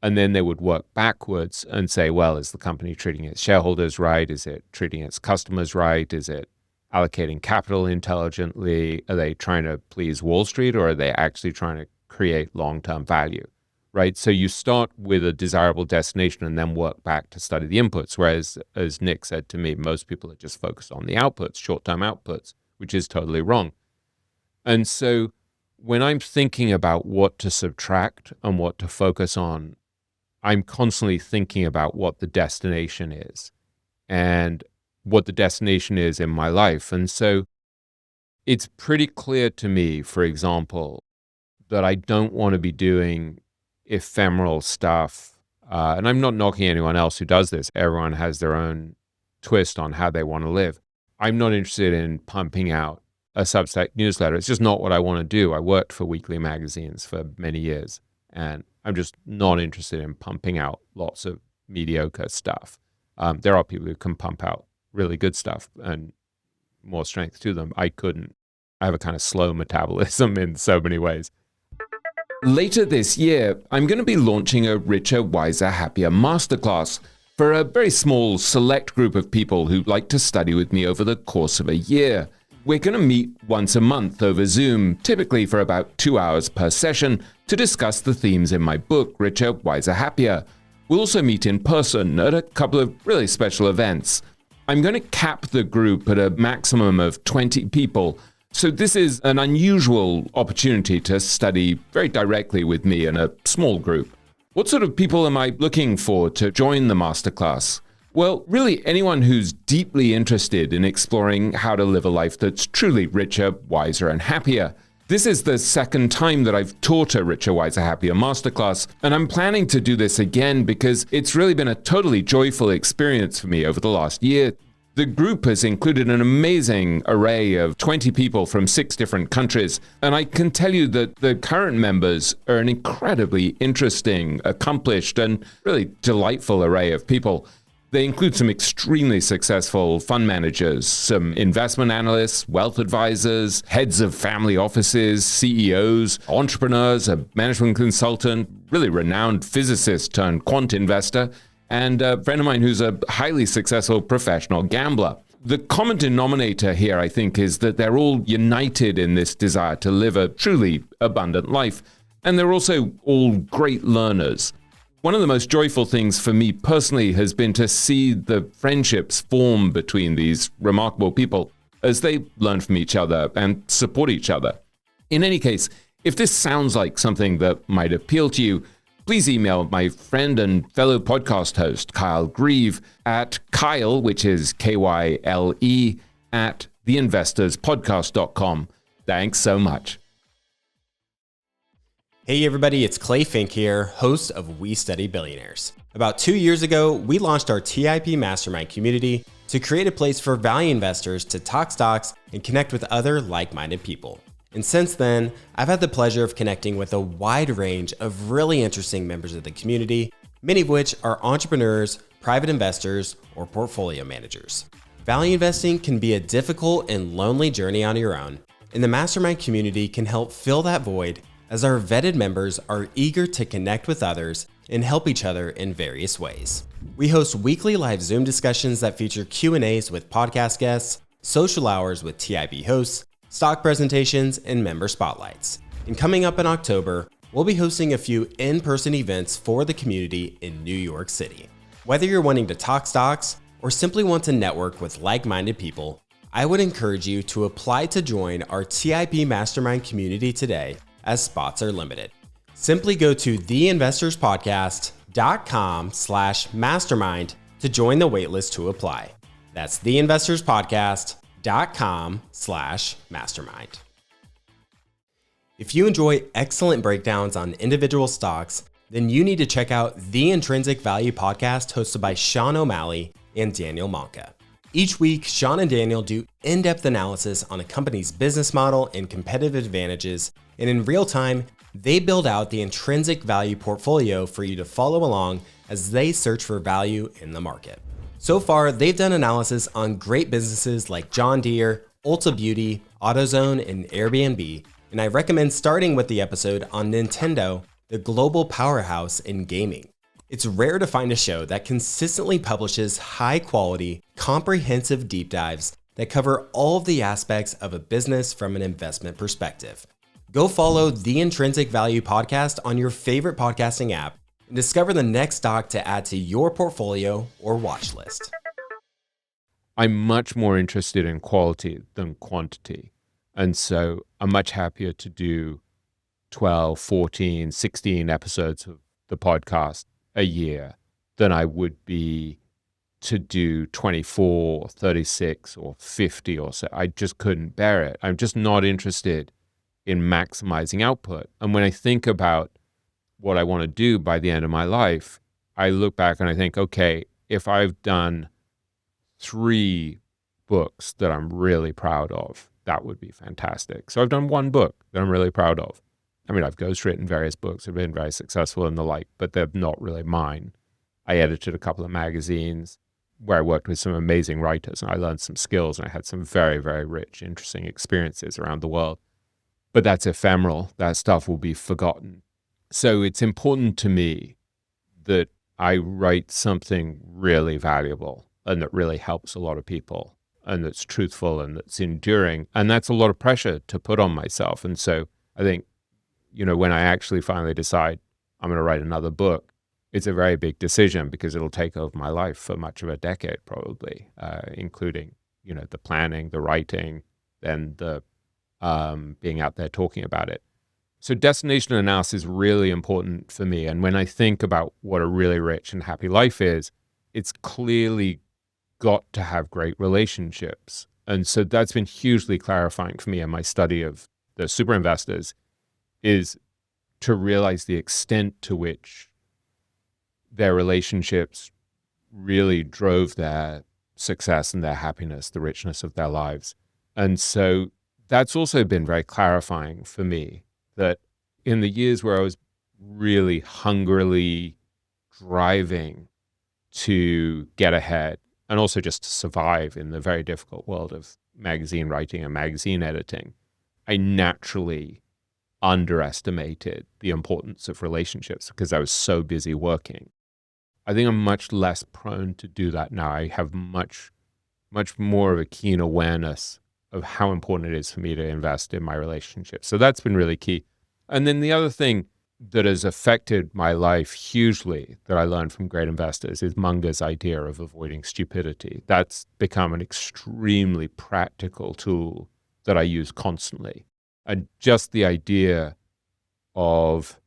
Speaker 1: And then they would work backwards and say, well, is the company treating its shareholders right? Is it treating its customers right? Is it allocating capital intelligently? Are they trying to please Wall Street, or are they actually trying to create long-term value, right? So you start with a desirable destination and then work back to study the inputs. Whereas, as Nick said to me, most people are just focused on the outputs, short-term outputs, which is totally wrong. And so when I'm thinking about what to subtract and what to focus on, I'm constantly thinking about what the destination is and what the destination is in my life. And so it's pretty clear to me, for example, that I don't want to be doing ephemeral stuff. And I'm not knocking anyone else who does this. Everyone has their own twist on how they want to live. I'm not interested in pumping out a Substack newsletter. It's just not what I want to do. I worked for weekly magazines for many years, and I'm just not interested in pumping out lots of mediocre stuff. There are people who can pump out really good stuff and more strength to them. I couldn't. I have a kind of slow metabolism in so many ways. Later this year, I'm going to be launching a Richer, Wiser, Happier masterclass for a very small select group of people who like to study with me over the course of a year. We're going to meet once a month over Zoom, typically for about 2 hours per session, to discuss the themes in my book, Richer, Wiser, Happier. We'll also meet in person at a couple of really special events. I'm going to cap the group at a maximum of 20 people. So this is an unusual opportunity to study very directly with me in a small group. What sort of people am I looking for to join the masterclass? Well, really anyone who's deeply interested in exploring how to live a life that's truly richer, wiser, and happier. This is the second time that I've taught a Richer, Wiser, Happier masterclass, and I'm planning to do this again because it's really been a totally joyful experience for me over the last year. The group has included an amazing array of 20 people from 6 different countries, and I can tell you that the current members are an incredibly interesting, accomplished, and really delightful array of people. They include some extremely successful fund managers, some investment analysts, wealth advisors, heads of family offices, CEOs, entrepreneurs, a management consultant, really renowned physicist turned quant investor, and a friend of mine who's a highly successful professional gambler. The common denominator here, I think, is that they're all united in this desire to live a truly abundant life, and they're also all great learners. One of the most joyful things for me personally has been to see the friendships form between these remarkable people as they learn from each other and support each other. In any case, if this sounds like something that might appeal to you, please email my friend and fellow podcast host, Kyle Grieve, at Kyle, which is Kyle, at theinvestorspodcast.com. Thanks so much.
Speaker 2: Hey everybody, it's Clay Fink here, host of We Study Billionaires. About 2 years ago, we launched our TIP Mastermind community to create a place for value investors to talk stocks and connect with other like-minded people. And since then, I've had the pleasure of connecting with a wide range of really interesting members of the community, many of which are entrepreneurs, private investors, or portfolio managers. Value investing can be a difficult and lonely journey on your own, and the mastermind community can help fill that void as our vetted members are eager to connect with others and help each other in various ways. We host weekly live Zoom discussions that feature Q&As with podcast guests, social hours with TIB hosts, stock presentations, and member spotlights. And coming up in October, we'll be hosting a few in-person events for the community in New York City. Whether you're wanting to talk stocks or simply want to network with like-minded people, I would encourage you to apply to join our TIB Mastermind community today, as spots are limited. Simply go to theinvestorspodcast.com/mastermind to join the waitlist to apply. That's theinvestorspodcast.com/mastermind. If you enjoy excellent breakdowns on individual stocks, then you need to check out the Intrinsic Value podcast hosted by Sean O'Malley and Daniel Monka. Each week, Sean and Daniel do in-depth analysis on a company's business model and competitive advantages, and in real time, they build out the intrinsic value portfolio for you to follow along as they search for value in the market. So far, they've done analysis on great businesses like John Deere, Ulta Beauty, AutoZone, and Airbnb, and I recommend starting with the episode on Nintendo, the global powerhouse in gaming. It's rare to find a show that consistently publishes high-quality, comprehensive deep dives that cover all of the aspects of a business from an investment perspective. Go follow the Intrinsic Value podcast on your favorite podcasting app and discover the next stock to add to your portfolio or watch list.
Speaker 1: I'm much more interested in quality than quantity. And so I'm much happier to do 12, 14, 16 episodes of the podcast a year than I would be to do 24, 36, or 50 or so. I just couldn't bear it. I'm just not interested in maximizing output. And when I think about what I want to do by the end of my life, I look back and I think, okay, if I've done 3 books that I'm really proud of, that would be fantastic. So I've done 1 book that I'm really proud of. I mean, I've ghostwritten various books, have been very successful and the like, but they're not really mine. I edited a couple of magazines where I worked with some amazing writers and I learned some skills and I had some very, very rich, interesting experiences around the world. But that's ephemeral. That stuff will be forgotten. So it's important to me that I write something really valuable and that really helps a lot of people and that's truthful and that's enduring. And that's a lot of pressure to put on myself. And so I think, when I actually finally decide I'm going to write another book, it's a very big decision because it'll take over my life for much of a decade probably, including, the planning, the writing, then the being out there talking about it. So destination analysis is really important for me. And when I think about what a really rich and happy life is, it's clearly got to have great relationships. And so that's been hugely clarifying for me in my study of the super investors, is to realize the extent to which their relationships really drove their success and their happiness, the richness of their lives. And so that's also been very clarifying for me, that in the years where I was really hungrily driving to get ahead and also just to survive in the very difficult world of magazine writing and magazine editing, I naturally underestimated the importance of relationships because I was so busy working. I think I'm much less prone to do that now. I have much more of a keen awareness of how important it is for me to invest in my relationships. So that's been really key. And then the other thing that has affected my life hugely that I learned from great investors is Munger's idea of avoiding stupidity. That's become an extremely practical tool that I use constantly. And just the idea of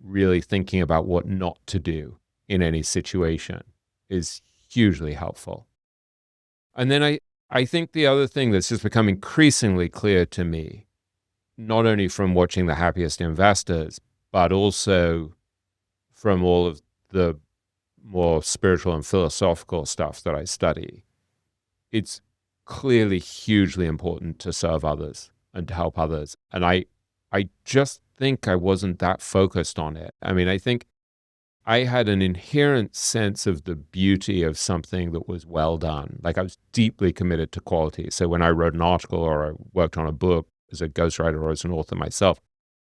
Speaker 1: really thinking about what not to do in any situation is hugely helpful. And then I think the other thing that's just become increasingly clear to me, not only from watching The Happiest Investors, but also from all of the more spiritual and philosophical stuff that I study, it's clearly hugely important to serve others and to help others. And I just think I wasn't that focused on it. I mean, I think I had an inherent sense of the beauty of something that was well done. Like I was deeply committed to quality. So when I wrote an article or I worked on a book, as a ghostwriter or as an author myself,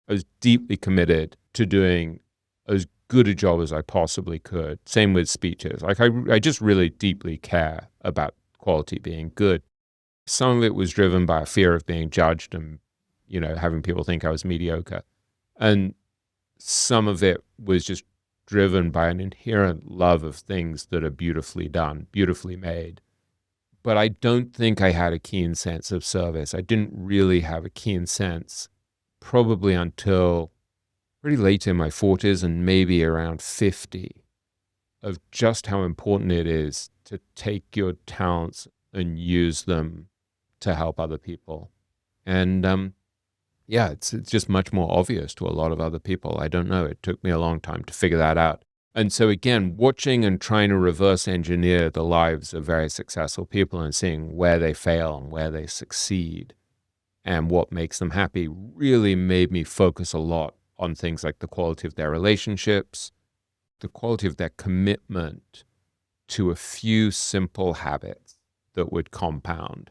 Speaker 1: I was deeply committed to doing as good a job as I possibly could. Same with speeches. Like I just really deeply care about quality being good. Some of it was driven by a fear of being judged and, having people think I was mediocre. And some of it was just driven by an inherent love of things that are beautifully done, beautifully made. But I don't think I had a keen sense of service. I didn't really have a keen sense probably until pretty late in my 40s and maybe around 50 of just how important it is to take your talents and use them to help other people. And it's just much more obvious to a lot of other people. I don't know. It took me a long time to figure that out. And so again, watching and trying to reverse engineer the lives of very successful people and seeing where they fail and where they succeed and what makes them happy really made me focus a lot on things like the quality of their relationships, the quality of their commitment to a few simple habits that would compound,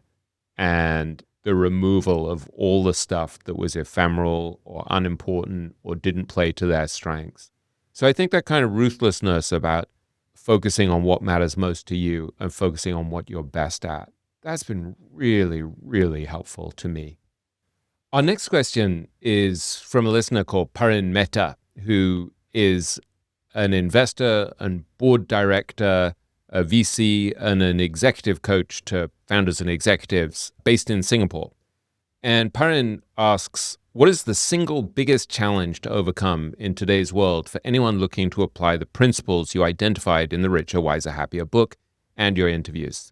Speaker 1: and the removal of all the stuff that was ephemeral or unimportant or didn't play to their strengths. So I think that kind of ruthlessness about focusing on what matters most to you and focusing on what you're best at, that's been really, really helpful to me. Our next question is from a listener called Parin Mehta, who is an investor and board director, a VC, and an executive coach to founders and executives based in Singapore. And Parin asks, what is the single biggest challenge to overcome in today's world for anyone looking to apply the principles you identified in the Richer, Wiser, Happier book and your interviews?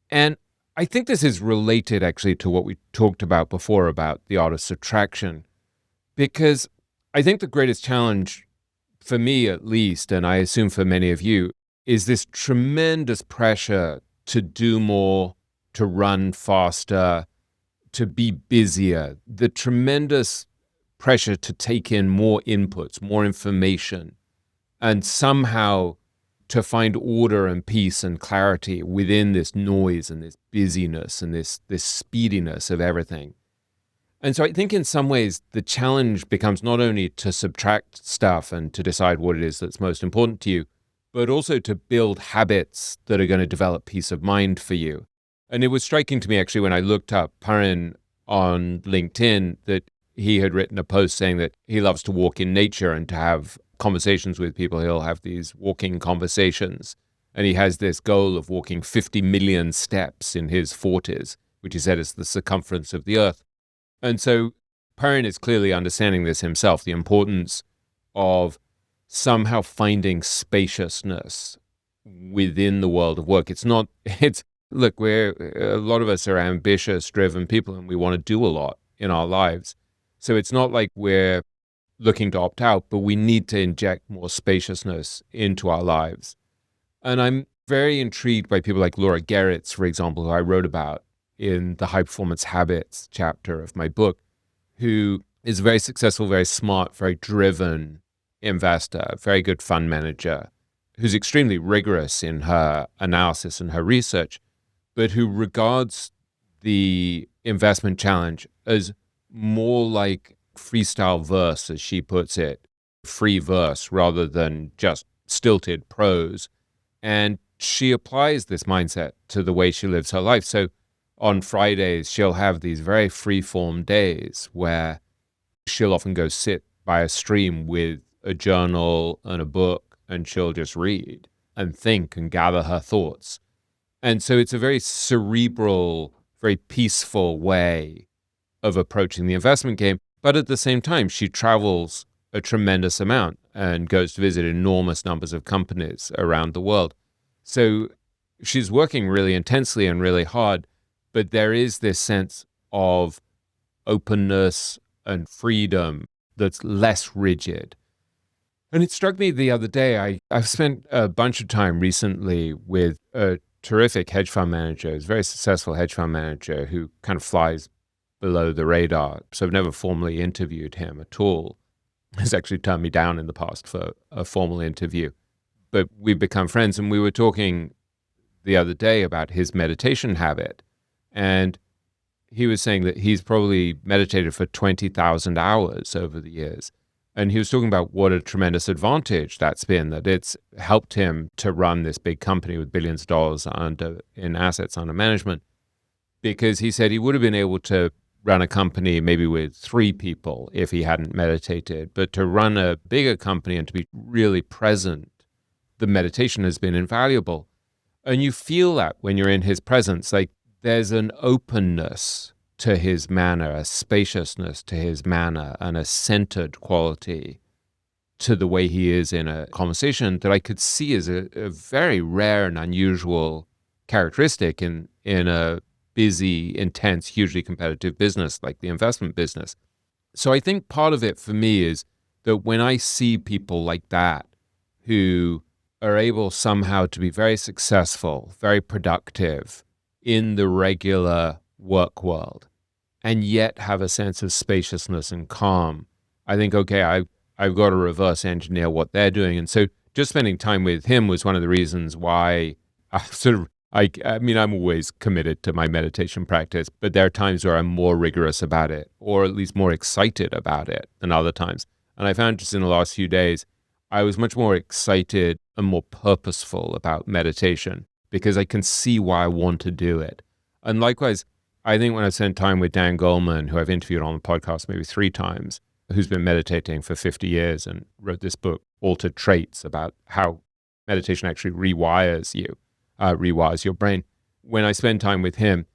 Speaker 1: And I think this is related actually to what we talked about before about the art of subtraction, because I think the greatest challenge for me at least, and I assume for many of you, is this tremendous pressure to do more, to run faster, to be busier, the tremendous pressure to take in more inputs, more information, and somehow to find order and peace and clarity within this noise and this busyness and this speediness of everything. And so I think in some ways the challenge becomes not only to subtract stuff and to decide what it is that's most important to you, but also to build habits that are going to develop peace of mind for you. And it was striking to me actually when I looked up Parin on LinkedIn that he had written a post saying that he loves to walk in nature and to have conversations with people. He'll have these walking conversations. And he has this goal of walking 50 million steps in his 40s, which he said is the circumference of the earth. And so Parin is clearly understanding this himself, the importance of somehow finding spaciousness within the world of work. Look, a lot of us are ambitious, driven people, and we want to do a lot in our lives. So it's not like we're looking to opt out, but we need to inject more spaciousness into our lives. And I'm very intrigued by people like Laura Geritz, for example, who I wrote about in the High Performance Habits chapter of my book, who is a very successful, very smart, very driven investor, very good fund manager, who's extremely rigorous in her analysis and her research, but who regards the investment challenge as more like freestyle verse, as she puts it, free verse rather than just stilted prose. And she applies this mindset to the way she lives her life. So on Fridays, she'll have these very free-form days where she'll often go sit by a stream with a journal and a book, and she'll just read and think and gather her thoughts. And so it's a very cerebral, very peaceful way of approaching the investment game. But at the same time, she travels a tremendous amount and goes to visit enormous numbers of companies around the world. So she's working really intensely and really hard, but there is this sense of openness and freedom that's less rigid. And it struck me the other day, I've spent a bunch of time recently with a terrific hedge fund manager, a very successful hedge fund manager who kind of flies below the radar. So I've never formally interviewed him at all. He's actually turned me down in the past for a formal interview. But we've become friends, and we were talking the other day about his meditation habit. And he was saying that he's probably meditated for 20,000 hours over the years. And he was talking about what a tremendous advantage that's been, that it's helped him to run this big company with billions of dollars in assets under management, because he said he would have been able to run a company maybe with 3 people if he hadn't meditated. But to run a bigger company and to be really present, the meditation has been invaluable. And you feel that when you're in his presence, like there's an openness to his manner, a spaciousness to his manner, and a centered quality to the way he is in a conversation that I could see as a very rare and unusual characteristic in a busy, intense, hugely competitive business like the investment business. So I think part of it for me is that when I see people like that who are able somehow to be very successful, very productive in the regular work world, and yet have a sense of spaciousness and calm, I think, okay, I've got to reverse engineer what they're doing. And so just spending time with him was one of the reasons why I mean, I'm always committed to my meditation practice, but there are times where I'm more rigorous about it, or at least more excited about it than other times. And I found just in the last few days, I was much more excited and more purposeful about meditation because I can see why I want to do it. And likewise, I think when I spent time with Dan Goleman, who I've interviewed on the podcast maybe 3 times, who's been meditating for 50 years and wrote this book, Altered Traits, about how meditation actually rewires you, rewires your brain. When I spend time with him,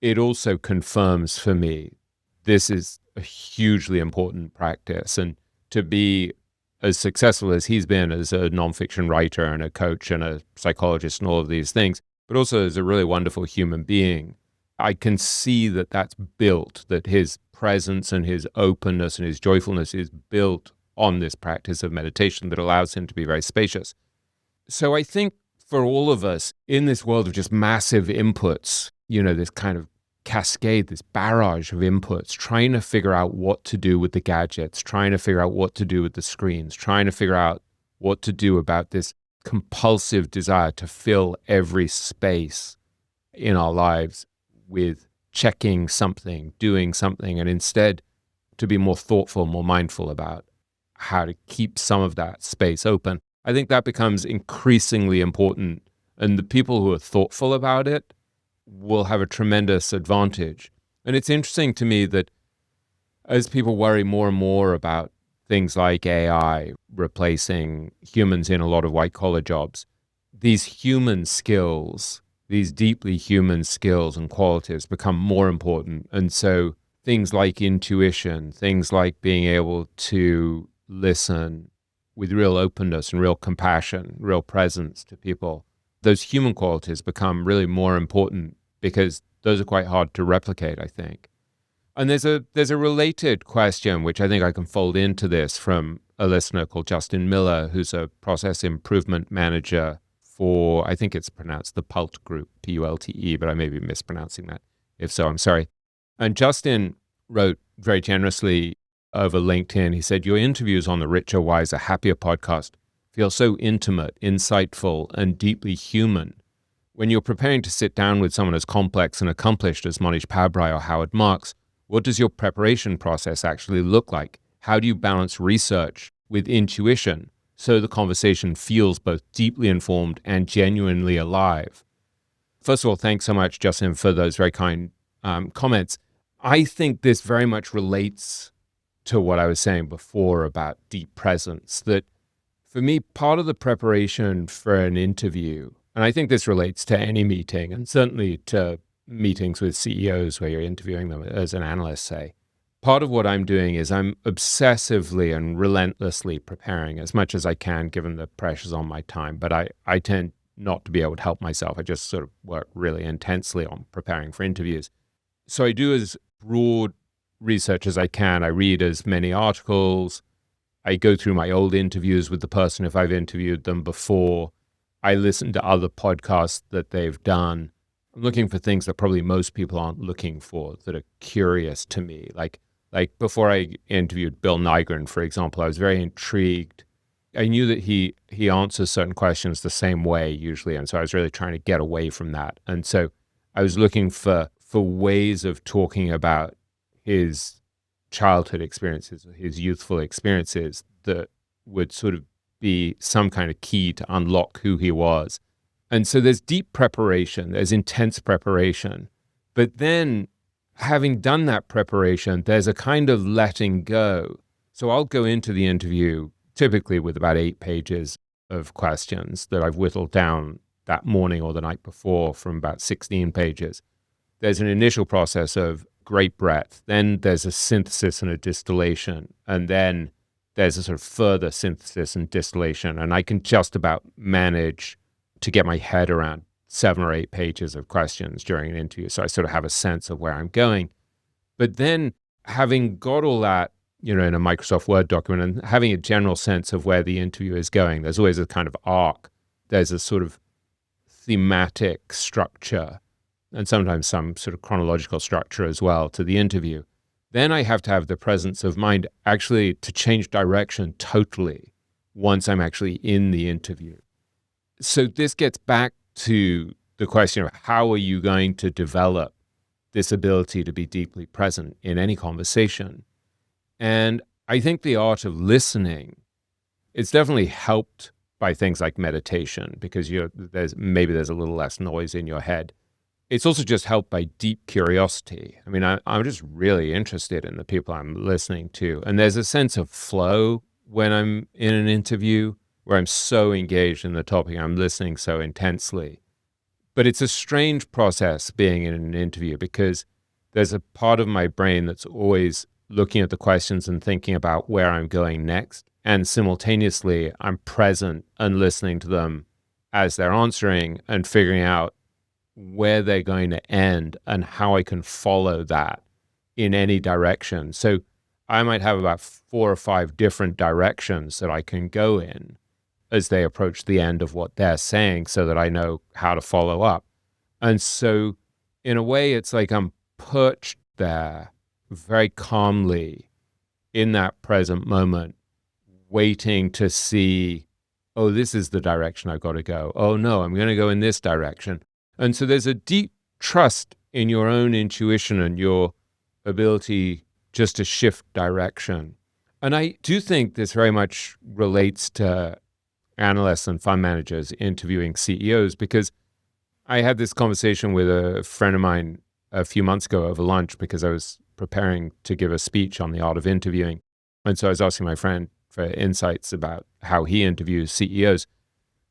Speaker 1: it also confirms for me this is a hugely important practice. And to be as successful as he's been as a nonfiction writer and a coach and a psychologist and all of these things, but also as a really wonderful human being, I can see that that's built, that his presence and his openness and his joyfulness is built on this practice of meditation that allows him to be very spacious. So I think for all of us in this world of just massive inputs, this kind of cascade, this barrage of inputs, trying to figure out what to do with the gadgets, trying to figure out what to do with the screens, trying to figure out what to do about this compulsive desire to fill every space in our lives with checking something, doing something, and instead to be more thoughtful, more mindful about how to keep some of that space open. I think that becomes increasingly important, and the people who are thoughtful about it will have a tremendous advantage. And it's interesting to me that as people worry more and more about things like AI replacing humans in a lot of white-collar jobs, these human skills, these deeply human skills and qualities become more important. And so things like intuition, things like being able to listen with real openness and real compassion, real presence to people, those human qualities become really more important because those are quite hard to replicate, I think. And there's a related question, which I think I can fold into this, from a listener called Justin Miller, who's a process improvement manager for, I think it's pronounced the PULT Group, P-U-L-T-E, but I may be mispronouncing that. If so, I'm sorry. And Justin wrote very generously over LinkedIn. He said, "Your interviews on the Richer, Wiser, Happier podcast feel so intimate, insightful, and deeply human. When you're preparing to sit down with someone as complex and accomplished as Monish Pabrai or Howard Marks, what does your preparation process actually look like? How do you balance research with intuition so the conversation feels both deeply informed and genuinely alive?" First of all, thanks so much, Justin, for those very kind comments. I think this very much relates to what I was saying before about deep presence, that for me, part of the preparation for an interview, and I think this relates to any meeting, and certainly to meetings with CEOs where you're interviewing them as an analyst, say, part of what I'm doing is I'm obsessively and relentlessly preparing as much as I can, given the pressures on my time. But I tend not to be able to help myself. I just sort of work really intensely on preparing for interviews. So I do as broad research as I can. I read as many articles. I go through my old interviews with the person if I've interviewed them before. I listen to other podcasts that they've done. I'm looking for things that probably most people aren't looking for, that are curious to me. Like before I interviewed Bill Nygren, for example, I was very intrigued. I knew that he answers certain questions the same way usually, and so I was really trying to get away from that. And so I was looking for for ways of talking about his childhood experiences, his youthful experiences that would sort of be some kind of key to unlock who he was. And so there's deep preparation, there's intense preparation. But then having done that preparation, there's a kind of letting go. So I'll go into the interview typically with about 8 pages of questions that I've whittled down that morning or the night before from about 16 pages. There's an initial process of great breadth. Then there's a synthesis and a distillation. And then there's a sort of further synthesis and distillation. And I can just about manage to get my head around 7 or 8 pages of questions during an interview. So I sort of have a sense of where I'm going. But then having got all that, in a Microsoft Word document and having a general sense of where the interview is going, there's always a kind of arc. There's a sort of thematic structure and sometimes some sort of chronological structure as well to the interview. Then I have to have the presence of mind actually to change direction totally once I'm actually in the interview. So this gets back to the question of how are you going to develop this ability to be deeply present in any conversation? And I think the art of listening, it's definitely helped by things like meditation because there's a little less noise in your head. It's also just helped by deep curiosity. I mean, I'm just really interested in the people I'm listening to. And there's a sense of flow when I'm in an interview where I'm so engaged in the topic, I'm listening so intensely. But it's a strange process being in an interview because there's a part of my brain that's always looking at the questions and thinking about where I'm going next. And simultaneously, I'm present and listening to them as they're answering and figuring out where they're going to end and how I can follow that in any direction. So I might have about 4 or 5 different directions that I can go in as they approach the end of what they're saying so that I know how to follow up. And so in a way, it's like I'm perched there very calmly in that present moment, waiting to see, oh, this is the direction I've got to go. Oh, no, I'm going to go in this direction. And so there's a deep trust in your own intuition and your ability just to shift direction. And I do think this very much relates to analysts and fund managers interviewing CEOs, because I had this conversation with a friend of mine a few months ago over lunch because I was preparing to give a speech on the art of interviewing. And so I was asking my friend for insights about how he interviews CEOs.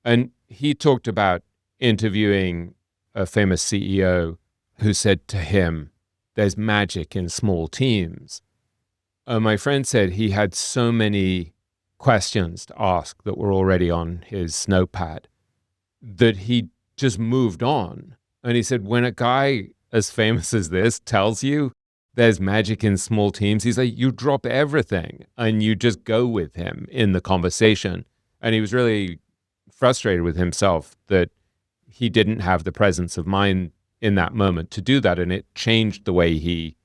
Speaker 1: And he talked about interviewing a famous CEO who said to him, there's magic in small teams. My friend said he had so many questions to ask that were already on his notepad that he just moved on. And he said, when a guy as famous as this tells you there's magic in small teams, he's like, you drop everything and you just go with him in the conversation. And he was really frustrated with himself that he didn't have the presence of mind in that moment to do that. And it changed the way he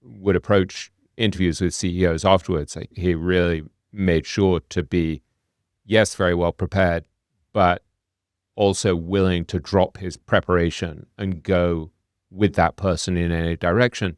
Speaker 1: would approach interviews with CEOs afterwards. Like, he really made sure to be, yes, very well prepared, but also willing to drop his preparation and go with that person in any direction.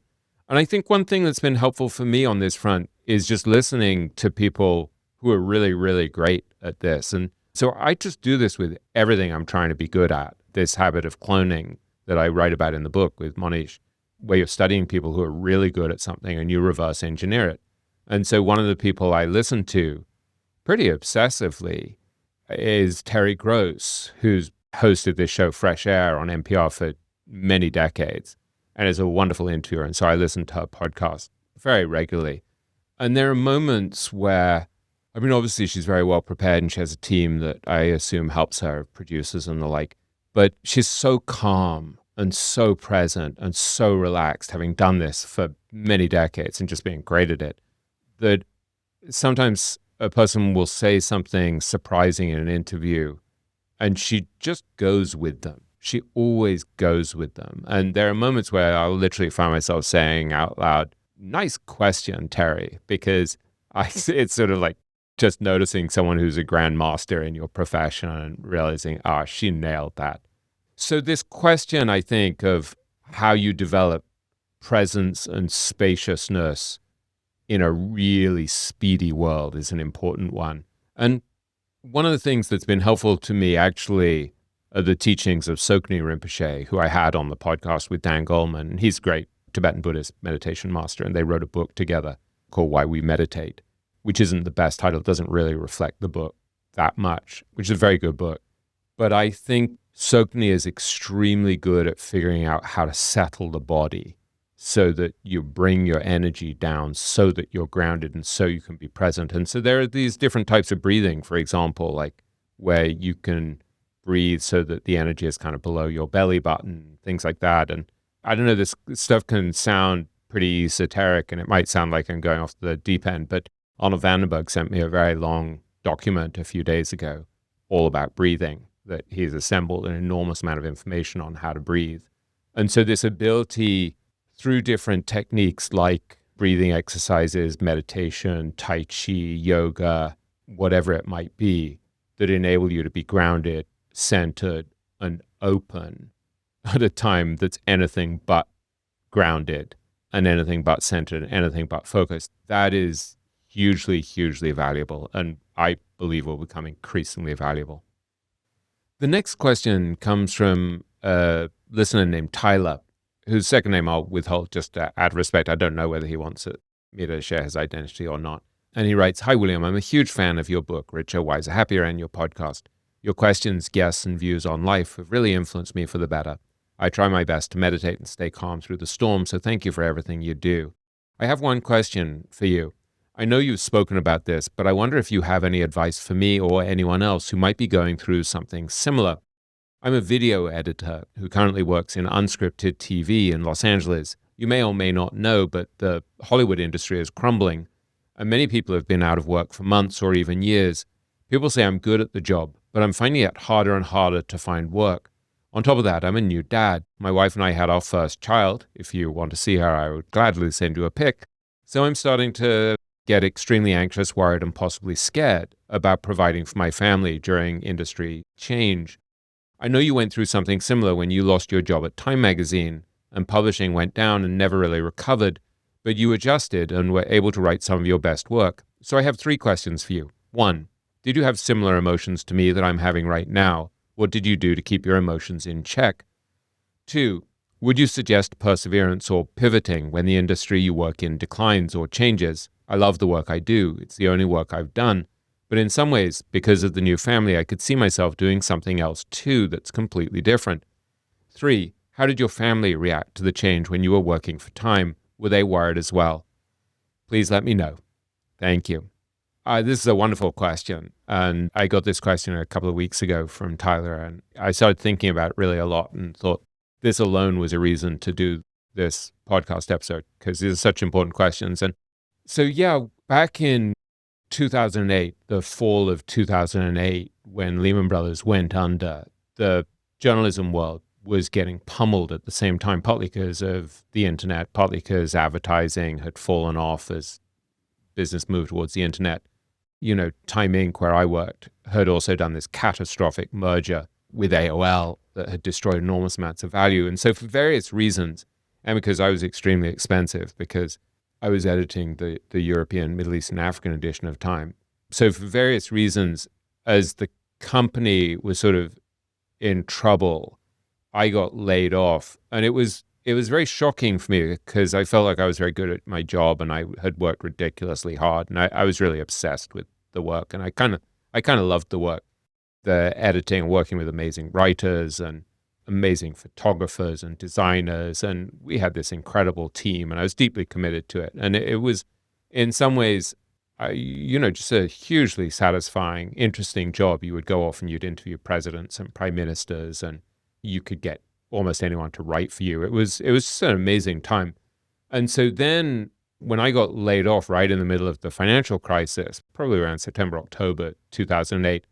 Speaker 1: And I think one thing that's been helpful for me on this front is just listening to people who are really, really great at this. And so I just do this with everything I'm trying to be good at, this habit of cloning that I write about in the book with Monish, where you're studying people who are really good at something and you reverse engineer it. And so one of the people I listen to pretty obsessively is Terry Gross, who's hosted this show Fresh Air on NPR for many decades and is a wonderful interviewer. And so I listen to her podcast very regularly. And there are moments where, I mean, obviously she's very well prepared and she has a team that I assume helps her, producers and the like, but she's so calm and so present and so relaxed, having done this for many decades and just being great at it, that sometimes a person will say something surprising in an interview and she just goes with them. She always goes with them. And there are moments where I'll literally find myself saying out loud, nice question, Terry, because it's sort of like just noticing someone who's a grandmaster in your profession and realizing, she nailed that. So this question, I think, of how you develop presence and spaciousness in a really speedy world is an important one. And one of the things that's been helpful to me actually are the teachings of Tsoknyi Rinpoche, who I had on the podcast with Dan Goleman. He's a great Tibetan Buddhist meditation master, and they wrote a book together called Why We Meditate, which isn't the best title. It doesn't really reflect the book that much, which is a very good book. But I think Tsoknyi is extremely good at figuring out how to settle the body so that you bring your energy down so that you're grounded and so you can be present. And so there are these different types of breathing, for example, like where you can breathe so that the energy is kind of below your belly button, things like that. And I don't know, this stuff can sound pretty esoteric and it might sound like I'm going off the deep end, but Arnold Vandenberg sent me a very long document a few days ago all about breathing, that he's assembled an enormous amount of information on how to breathe. And so this ability through different techniques like breathing exercises, meditation, Tai Chi, yoga, whatever it might be, that enable you to be grounded, centered, and open at a time that's anything but grounded and anything but centered, and anything but focused. That is hugely, hugely valuable, and I believe will become increasingly valuable. The next question comes from a listener named Tyler, whose second name I'll withhold just out of respect. I don't know whether he wants me to share his identity or not. And he writes, "Hi, William. I'm a huge fan of your book, Richer, Wiser, Happier, and your podcast. Your questions, guests, and views on life have really influenced me for the better. I try my best to meditate and stay calm through the storm, so thank you for everything you do. I have one question for you. I know you've spoken about this, but I wonder if you have any advice for me or anyone else who might be going through something similar. I'm a video editor who currently works in unscripted TV in Los Angeles. You may or may not know, but the Hollywood industry is crumbling, and many people have been out of work for months or even years. People say I'm good at the job, but I'm finding it harder and harder to find work. On top of that, I'm a new dad. My wife and I had our first child. If you want to see her, I would gladly send you a pic. So I'm starting to get extremely anxious, worried, and possibly scared about providing for my family during industry change. I know you went through something similar when you lost your job at Time magazine and publishing went down and never really recovered, but you adjusted and were able to write some of your best work. So I have 3 questions for you. 1, did you have similar emotions to me that I'm having right now? What did you do to keep your emotions in check? 2, would you suggest perseverance or pivoting when the industry you work in declines or changes? I love the work I do. It's the only work I've done. But in some ways, because of the new family, I could see myself doing something else too that's completely different. 3, how did your family react to the change when you were working for Time? Were they worried as well? Please let me know. Thank you. This is a wonderful question. And I got this question a couple of weeks ago from Tyler, and I started thinking about it really a lot and thought this alone was a reason to do this podcast episode because these are such important questions. And so, yeah, back in 2008, the fall of 2008, when Lehman Brothers went under, the journalism world was getting pummeled at the same time, partly because of the internet, partly because advertising had fallen off as business moved towards the internet. You know, Time Inc., where I worked, had also done this catastrophic merger with AOL that had destroyed enormous amounts of value. And so for various reasons, and because I was extremely expensive, because I was editing the European, Middle East, and African edition of Time. So for various reasons, as the company was sort of in trouble, I got laid off. And it was very shocking for me because I felt like I was very good at my job and I had worked ridiculously hard. And I was really obsessed with the work. And I kind of loved the work, the editing, working with amazing writers and amazing photographers and designers. And we had this incredible team and I was deeply committed to it. And it was in some ways, just a hugely satisfying, interesting job. You would go off and you'd interview presidents and prime ministers and you could get almost anyone to write for you. It was just an amazing time. And so then when I got laid off right in the middle of the financial crisis, probably around September, October 2008,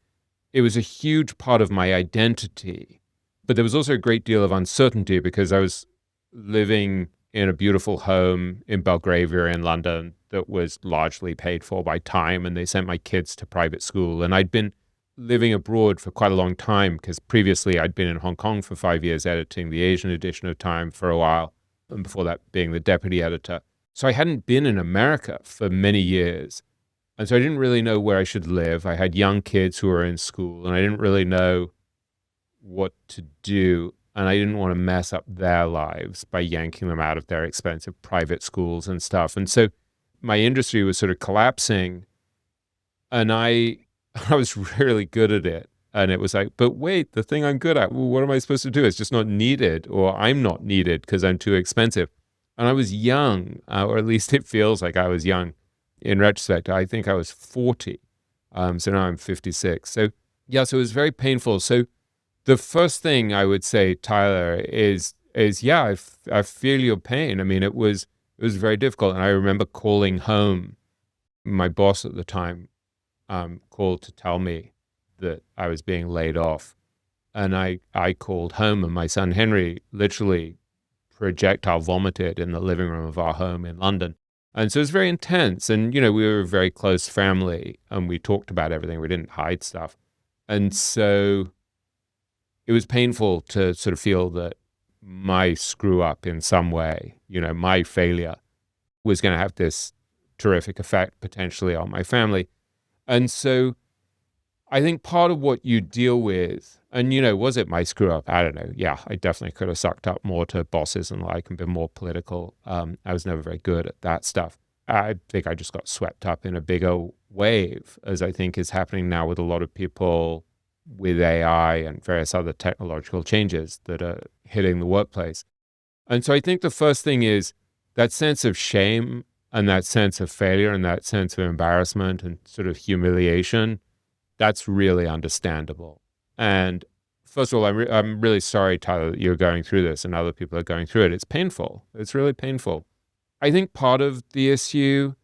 Speaker 1: it was a huge part of my identity. But there was also a great deal of uncertainty because I was living in a beautiful home in Belgravia in London that was largely paid for by Time, and they sent my kids to private school. And I'd been living abroad for quite a long time, because previously I'd been in Hong Kong for 5 years editing the Asian edition of Time for a while, and before that being the deputy editor. So I hadn't been in America for many years. And so I didn't really know where I should live. I had young kids who were in school, and I didn't really know what to do. And I didn't want to mess up their lives by yanking them out of their expensive private schools and stuff. And so my industry was sort of collapsing, and I was really good at it. And it was like, but wait, the thing I'm good at, well, what am I supposed to do? It's just not needed, or I'm not needed because I'm too expensive. And I was young, or at least it feels like I was young. In retrospect, I think I was 40. So now I'm 56. So yeah, so it was very painful. So the first thing I would say, Tyler, is yeah, I feel your pain. I mean, it was very difficult. And I remember calling home. My boss at the time called to tell me that I was being laid off. And I called home, and my son Henry literally projectile vomited in the living room of our home in London. And so it was very intense. And, we were a very close family, and we talked about everything. We didn't hide stuff. And so it was painful to sort of feel that my screw up in some way, my failure was going to have this terrific effect potentially on my family. And so I think part of what you deal with, and, was it my screw up? I don't know. Yeah, I definitely could have sucked up more to bosses and and been more political. I was never very good at that stuff. I think I just got swept up in a bigger wave, as I think is happening now with a lot of people with AI and various other technological changes that are hitting the workplace. And so I think the first thing is that sense of shame and that sense of failure and that sense of embarrassment and sort of humiliation. That's really understandable. And first of all, I'm really sorry, Tyler, that you're going through this and other people are going through it. It's painful. It's really painful. I think part of the issue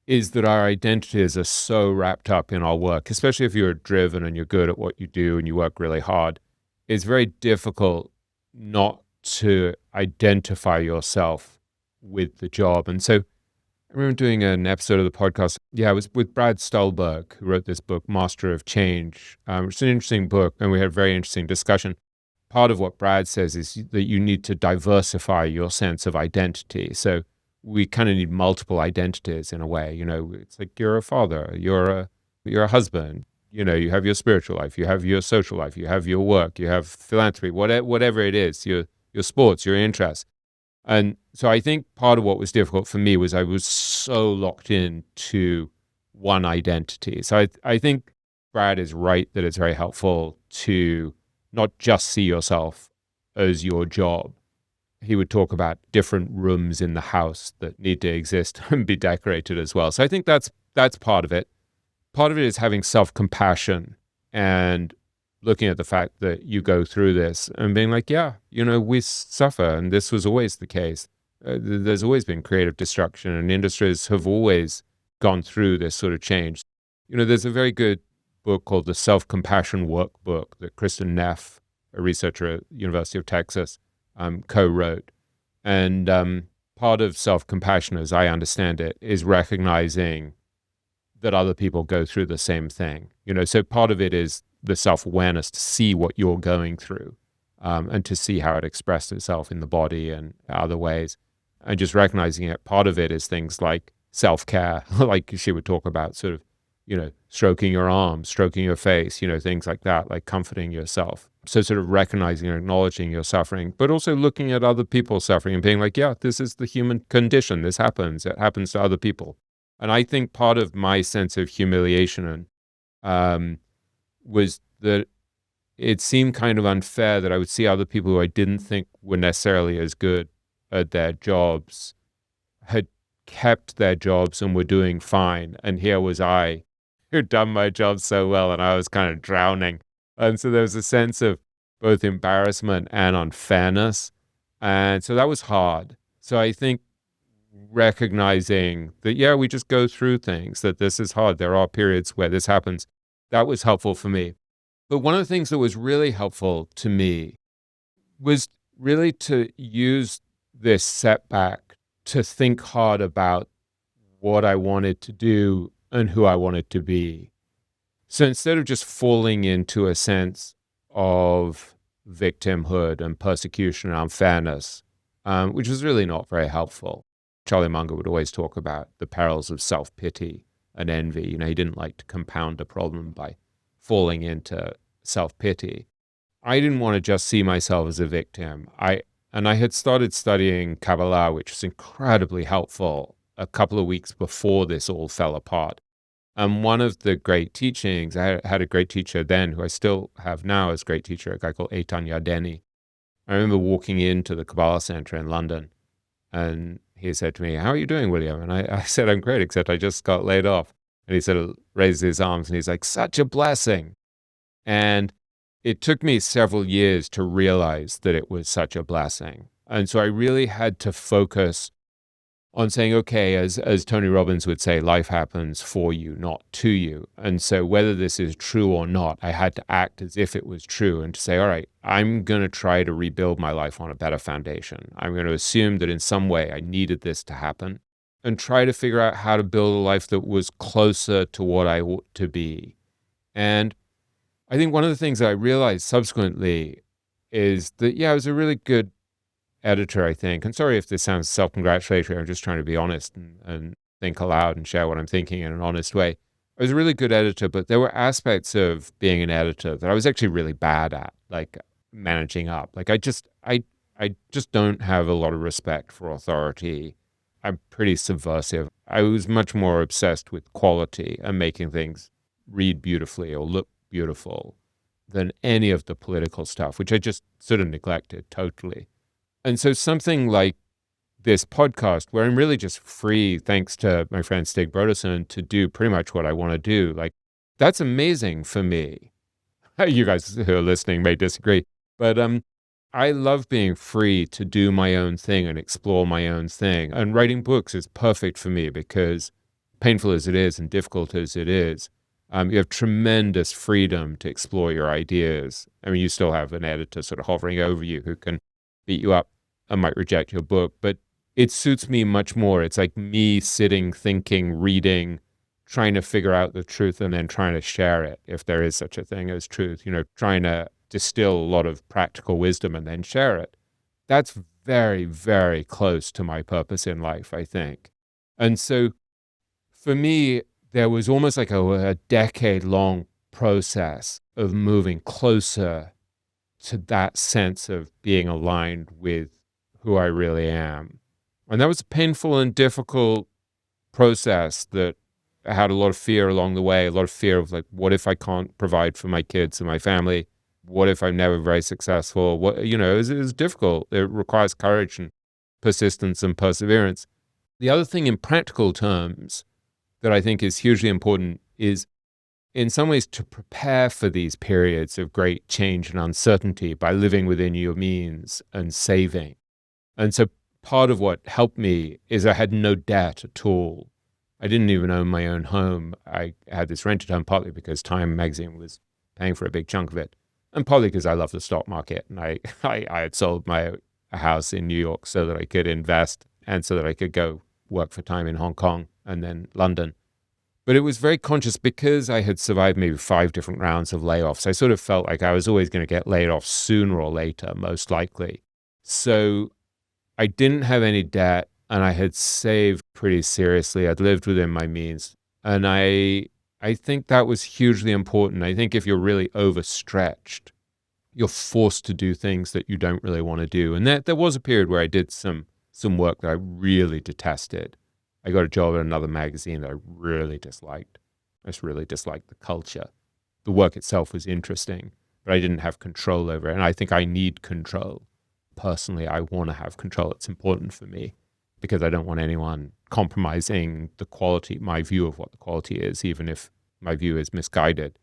Speaker 1: is that our identities are so wrapped up in our work, especially if you're driven and you're good at what you do and you work really hard. It's very difficult not to identify yourself with the job. And so I remember doing an episode of the podcast. Yeah, it was with Brad Stulberg, who wrote this book, Master of Change. It's an interesting book, and we had a very interesting discussion. Part of what Brad says is that you need to diversify your sense of identity. So we kind of need multiple identities in a way. It's like you're a father, you're a husband. You have your spiritual life, you have your social life, you have your work, you have philanthropy, whatever it is, your sports, your interests. And so I think part of what was difficult for me was I was so locked into one identity. So I think Brad is right that it's very helpful to not just see yourself as your job. He would talk about different rooms in the house that need to exist and be decorated as well. So I think that's part of it. Part of it is having self-compassion and looking at the fact that you go through this and being like, yeah, we suffer, and this was always the case. There's always been creative destruction, and industries have always gone through this sort of change. There's a very good book called The Self-Compassion Workbook that Kristen Neff, a researcher at the University of Texas, co-wrote. And part of self-compassion, as I understand it, is recognizing that other people go through the same thing. So part of it is the self-awareness to see what you're going through, and to see how it expressed itself in the body and other ways. And just recognizing it. Part of it is things like self-care, like she would talk about sort of, stroking your arms, stroking your face, things like that, like comforting yourself. So sort of recognizing and acknowledging your suffering, but also looking at other people's suffering and being like, yeah, this is the human condition. This happens. It happens to other people. And I think part of my sense of humiliation was that it seemed kind of unfair that I would see other people who I didn't think were necessarily as good at their jobs had kept their jobs and were doing fine. And here was I, who'd done my job so well, and I was kind of drowning. And so there was a sense of both embarrassment and unfairness. And so that was hard. So I think recognizing that, yeah, we just go through things, that this is hard. There are periods where this happens. That was helpful for me. But one of the things that was really helpful to me was really to use this setback to think hard about what I wanted to do and who I wanted to be. So instead of just falling into a sense of victimhood and persecution and unfairness, which was really not very helpful. Charlie Munger would always talk about the perils of self-pity and envy. He didn't like to compound a problem by falling into self-pity. I didn't want to just see myself as a victim. I had started studying Kabbalah, which was incredibly helpful a couple of weeks before this all fell apart. And one of the great teachings, I had a great teacher then, who I still have now as great teacher, a guy called Eitan Yardeni. I remember walking into the Kabbalah Center in London, and he said to me, "How are you doing, William?" And I said, "I'm great, except I just got laid off." And he sort of raised his arms, and he's like, "Such a blessing." And it took me several years to realize that it was such a blessing. And so I really had to focus on saying, okay, as Tony Robbins would say, life happens for you, not to you. And so whether this is true or not, I had to act as if it was true and to say, all right, I'm going to try to rebuild my life on a better foundation. I'm going to assume that in some way I needed this to happen and try to figure out how to build a life that was closer to what I ought to be. And I think one of the things I realized subsequently is that, yeah, I was a really good editor, I think. And sorry if this sounds self-congratulatory. I'm just trying to be honest and think aloud and share what I'm thinking in an honest way. I was a really good editor, but there were aspects of being an editor that I was actually really bad at, like managing up. Like I just don't have a lot of respect for authority. I'm pretty subversive. I was much more obsessed with quality and making things read beautifully or look beautiful than any of the political stuff, which I just sort of neglected totally. And so something like this podcast, where I'm really just free, thanks to my friend Stig Brodersen, to do pretty much what I want to do, like, that's amazing for me. You guys who are listening may disagree, but I love being free to do my own thing and explore my own thing. And writing books is perfect for me because, painful as it is and difficult as it is, you have tremendous freedom to explore your ideas. I mean, you still have an editor sort of hovering over you who can beat you up and might reject your book, but it suits me much more. It's like me sitting, thinking, reading, trying to figure out the truth and then trying to share it, if there is such a thing as truth, trying to distill a lot of practical wisdom and then share it. That's very, very close to my purpose in life, I think. And so for me, there was almost like a decade-long process of moving closer to that sense of being aligned with who I really am. And that was a painful and difficult process that had a lot of fear along the way, a lot of fear of like, what if I can't provide for my kids and my family? What if I'm never very successful? It was difficult. It requires courage and persistence and perseverance. The other thing in practical terms that I think is hugely important is in some ways to prepare for these periods of great change and uncertainty by living within your means and saving. And so part of what helped me is I had no debt at all. I didn't even own my own home. I had this rented home partly because Time magazine was paying for a big chunk of it, and partly because I love the stock market. And I had sold my house in New York so that I could invest and so that I could go work for Time in Hong Kong and then London. But it was very conscious because I had survived maybe 5 different rounds of layoffs. I sort of felt like I was always going to get laid off sooner or later, most likely. So I didn't have any debt and I had saved pretty seriously. I'd lived within my means. And I think that was hugely important. I think if you're really overstretched, you're forced to do things that you don't really want to do. And there was a period where I did some work that I really detested. I got a job at another magazine that I really disliked. I just really disliked the culture. The work itself was interesting, but I didn't have control over it. And I think I need control. Personally, I want to have control. It's important for me because I don't want anyone compromising the quality, my view of what the quality is, even if my view is misguided.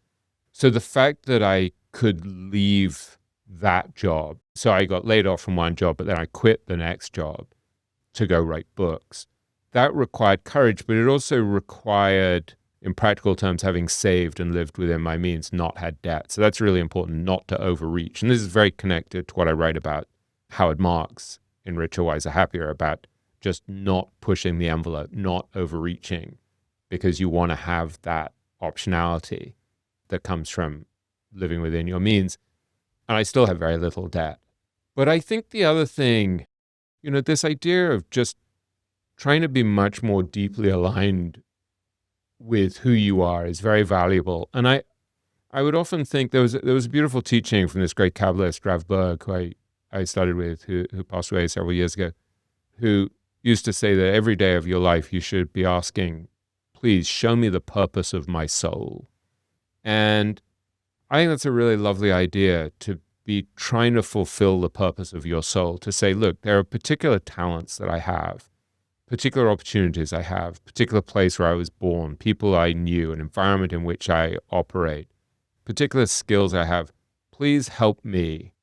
Speaker 1: So the fact that I could leave that job, so I got laid off from one job, but then I quit the next job to go write books. That required courage, but it also required, in practical terms, having saved and lived within my means, not had debt. So that's really important, not to overreach. And this is very connected to what I write about Howard Marks in Richer, Wiser, Happier, about just not pushing the envelope, not overreaching, because you want to have that optionality. that comes from living within your means. And I still have very little debt. But I think the other thing, this idea of just trying to be much more deeply aligned with who you are is very valuable. And I would often think there was a beautiful teaching from this great Kabbalist, Rav Berg, who I studied with, who passed away several years ago, who used to say that every day of your life you should be asking, please show me the purpose of my soul. And I think that's a really lovely idea, to be trying to fulfill the purpose of your soul, to say, look, there are particular talents that I have, particular opportunities I have, particular place where I was born, people I knew, an environment in which I operate, particular skills I have. Please help me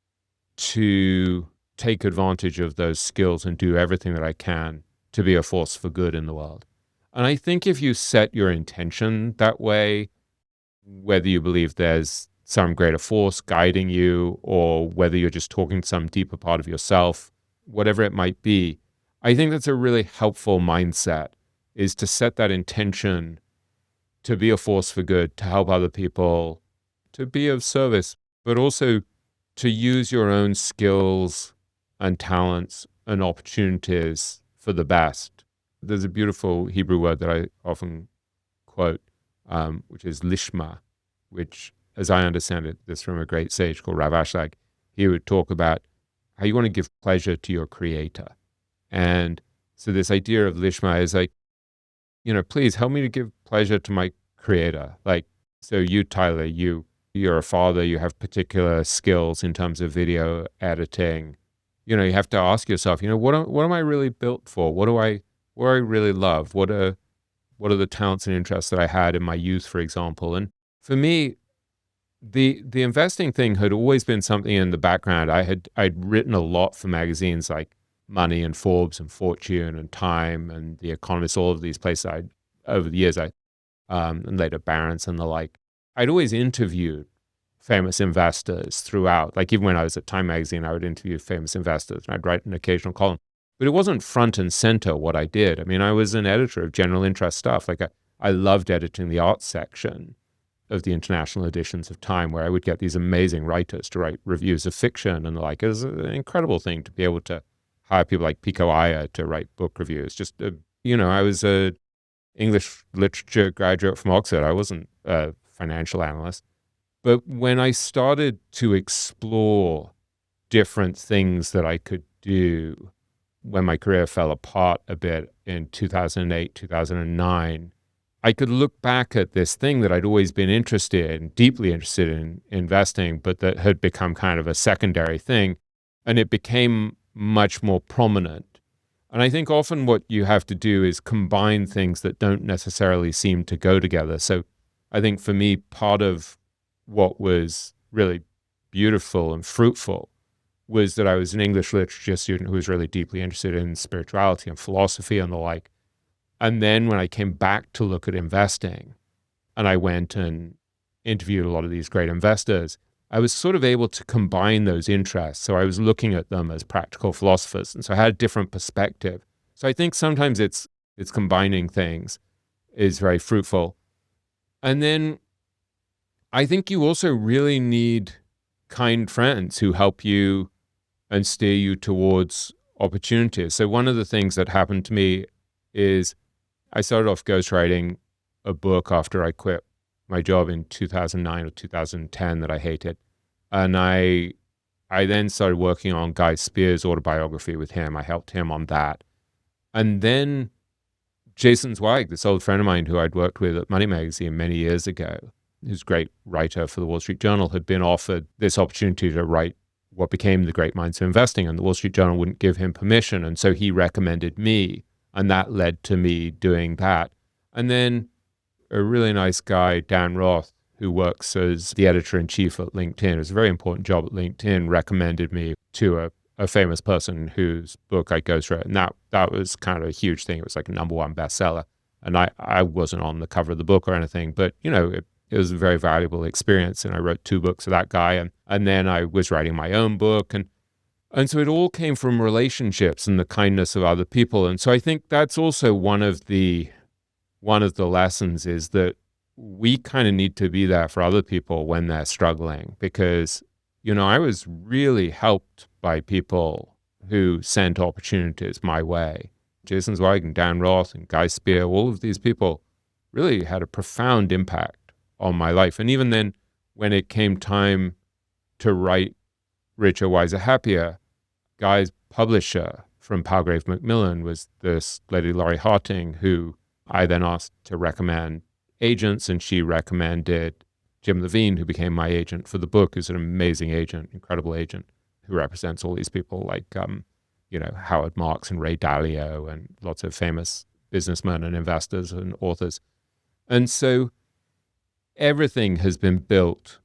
Speaker 1: to take advantage of those skills and do everything that I can to be a force for good in the world. And I think if you set your intention that way, whether you believe there's some greater force guiding you, or whether you're just talking to some deeper part of yourself, whatever it might be, I think that's a really helpful mindset, is to set that intention to be a force for good, to help other people, to be of service, but also to use your own skills and talents and opportunities for the best. There's a beautiful Hebrew word that I often quote, which is lishma, which, as I understand it, this from a great sage called Rav Ashlag. He would talk about how you want to give pleasure to your creator. And so this idea of lishma is like, please help me to give pleasure to my creator. Like, so you, Tyler, you're a father, you have particular skills in terms of video editing. You have to ask yourself, what am I really built for? What do I really love? What are the talents and interests that I had in my youth, for example? And for me, the investing thing had always been something in the background. I'd written a lot for magazines like Money and Forbes and Fortune and Time and The Economist, all of these places. Over the years, and later Barron's and the like, I'd always interviewed famous investors throughout. Like even when I was at Time magazine, I would interview famous investors and I'd write an occasional column. But it wasn't front and center what I did. I mean, I was an editor of general interest stuff. Like I loved editing the art section of the international editions of Time, where I would get these amazing writers to write reviews of fiction and the like. It was an incredible thing to be able to hire people like Pico Iyer to write book reviews. I was a English literature graduate from Oxford. I wasn't a financial analyst. But when I started to explore different things that I could do, when my career fell apart a bit in 2008, 2009, I could look back at this thing that I'd always been deeply interested in investing, but that had become kind of a secondary thing, and it became much more prominent. And I think often what you have to do is combine things that don't necessarily seem to go together. So I think for me, part of what was really beautiful and fruitful was that I was an English literature student who was really deeply interested in spirituality and philosophy and the like. And then when I came back to look at investing, and I went and interviewed a lot of these great investors, I was sort of able to combine those interests. So I was looking at them as practical philosophers. And so I had a different perspective. So I think sometimes it's combining things is very fruitful. And then I think you also really need kind friends who help you and steer you towards opportunities. So one of the things that happened to me is I started off ghostwriting a book after I quit my job in 2009 or 2010 that I hated. And I then started working on Guy Spears' autobiography with him. I helped him on that. And then Jason Zweig, this old friend of mine who I'd worked with at Money Magazine many years ago, who's a great writer for the Wall Street Journal, had been offered this opportunity to write what became The Great Minds of Investing, and the Wall Street Journal wouldn't give him permission. And so he recommended me, and that led to me doing that. And then a really nice guy, Dan Roth, who works as the editor-in-chief at LinkedIn, it was a very important job at LinkedIn, recommended me to a famous person whose book I ghostwrote. And that was kind of a huge thing. It was like a #1 bestseller. And I wasn't on the cover of the book or anything, but it was a very valuable experience. And I wrote 2 books for that guy. And then I was writing my own book. And so it all came from relationships and the kindness of other people. And so I think that's also one of the lessons, is that we kind of need to be there for other people when they're struggling because, I was really helped by people who sent opportunities my way. Jason Zweig and Dan Roth and Guy Spear, all of these people really had a profound impact on my life. And even then, when it came time to write Richer, Wiser, Happier, Guy's publisher from Palgrave Macmillan was this lady, Laurie Harting, who I then asked to recommend agents, and she recommended Jim Levine, who became my agent for the book, who's an amazing agent, incredible agent, who represents all these people like, Howard Marks and Ray Dalio and lots of famous businessmen and investors and authors. And so everything has been built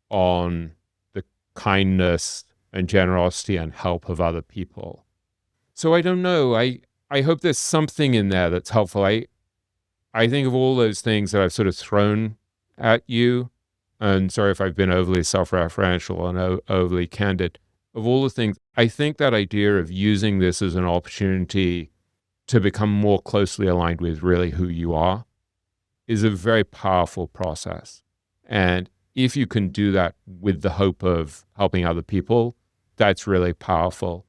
Speaker 1: on the kindness and generosity and help of other people. So I don't know. I hope there's something in there that's helpful. I think of all those things that I've sort of thrown at you, and sorry if I've been overly self-referential and overly candid, of all the things, I think that idea of using this as an opportunity to become more closely aligned with really who you are is a very powerful process. And if you can do that with the hope of helping other people, that's really powerful.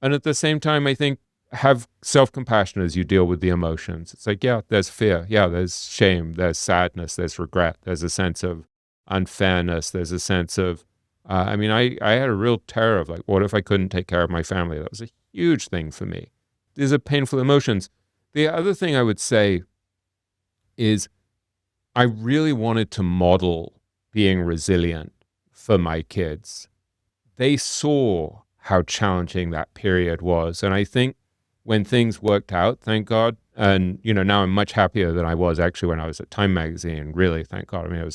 Speaker 1: And at the same time, I think have self-compassion as you deal with the emotions. It's like, yeah, there's fear. Yeah, there's shame. There's sadness. There's regret. There's a sense of unfairness. There's a sense of, I had a real terror of like, what if I couldn't take care of my family? That was a huge thing for me. These are painful emotions. The other thing I would say is I really wanted to model being resilient for my kids. They saw how challenging that period was. And I think when things worked out, thank God, and now I'm much happier than I was actually when I was at Time Magazine, really, thank God. I mean,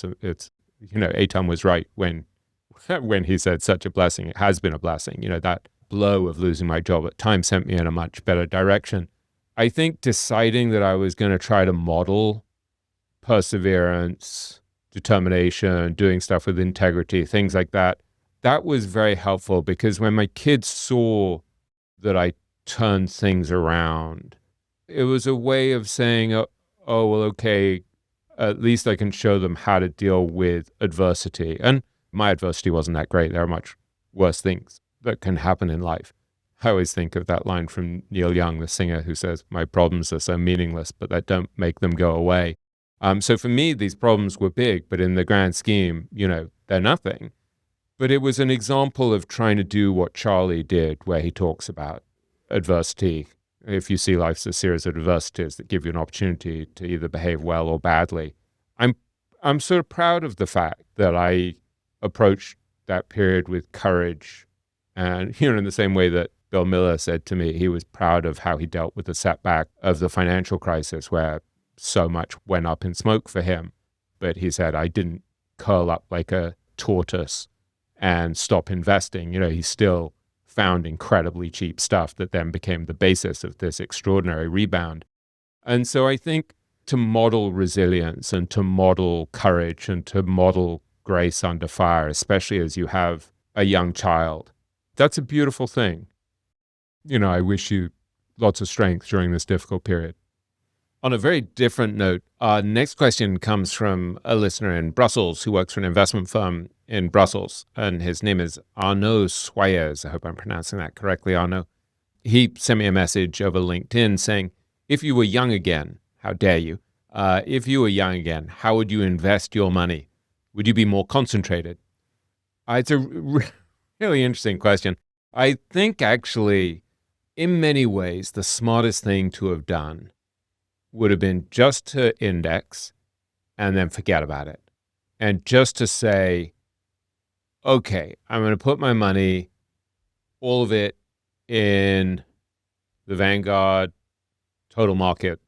Speaker 1: Eitan was right when he said such a blessing. It has been a blessing. That blow of losing my job at Time sent me in a much better direction. I think deciding that I was going to try to model perseverance, determination, doing stuff with integrity, things like that, that was very helpful because when my kids saw that I turned things around, it was a way of saying, oh, well, okay, at least I can show them how to deal with adversity. And my adversity wasn't that great. There are much worse things that can happen in life. I always think of that line from Neil Young, the singer, who says, my problems are so meaningless, but that don't make them go away. So for me, these problems were big, but in the grand scheme, they're nothing. But it was an example of trying to do what Charlie did, where he talks about adversity. If you see life's a series of adversities that give you an opportunity to either behave well or badly. I'm sort of proud of the fact that I approached that period with courage. And, in the same way that Bill Miller said to me, he was proud of how he dealt with the setback of the financial crisis where so much went up in smoke for him. But he said, I didn't curl up like a tortoise and stop investing. He still found incredibly cheap stuff that then became the basis of this extraordinary rebound. And so I think to model resilience and to model courage and to model grace under fire, especially as you have a young child, that's a beautiful thing. I wish you lots of strength during this difficult period. On a very different note, our next question comes from a listener in Brussels who works for an investment firm in Brussels, and his name is Arnaud Soyez. I hope I'm pronouncing that correctly, Arnaud. He sent me a message over LinkedIn saying, if you were young again, how dare you? If you were young again, how would you invest your money? Would you be more concentrated? It's a really interesting question. I think actually, in many ways, the smartest thing to have done would have been just to index and then forget about it. And just to say, okay, I'm going to put my money, all of it, in the Vanguard Total Market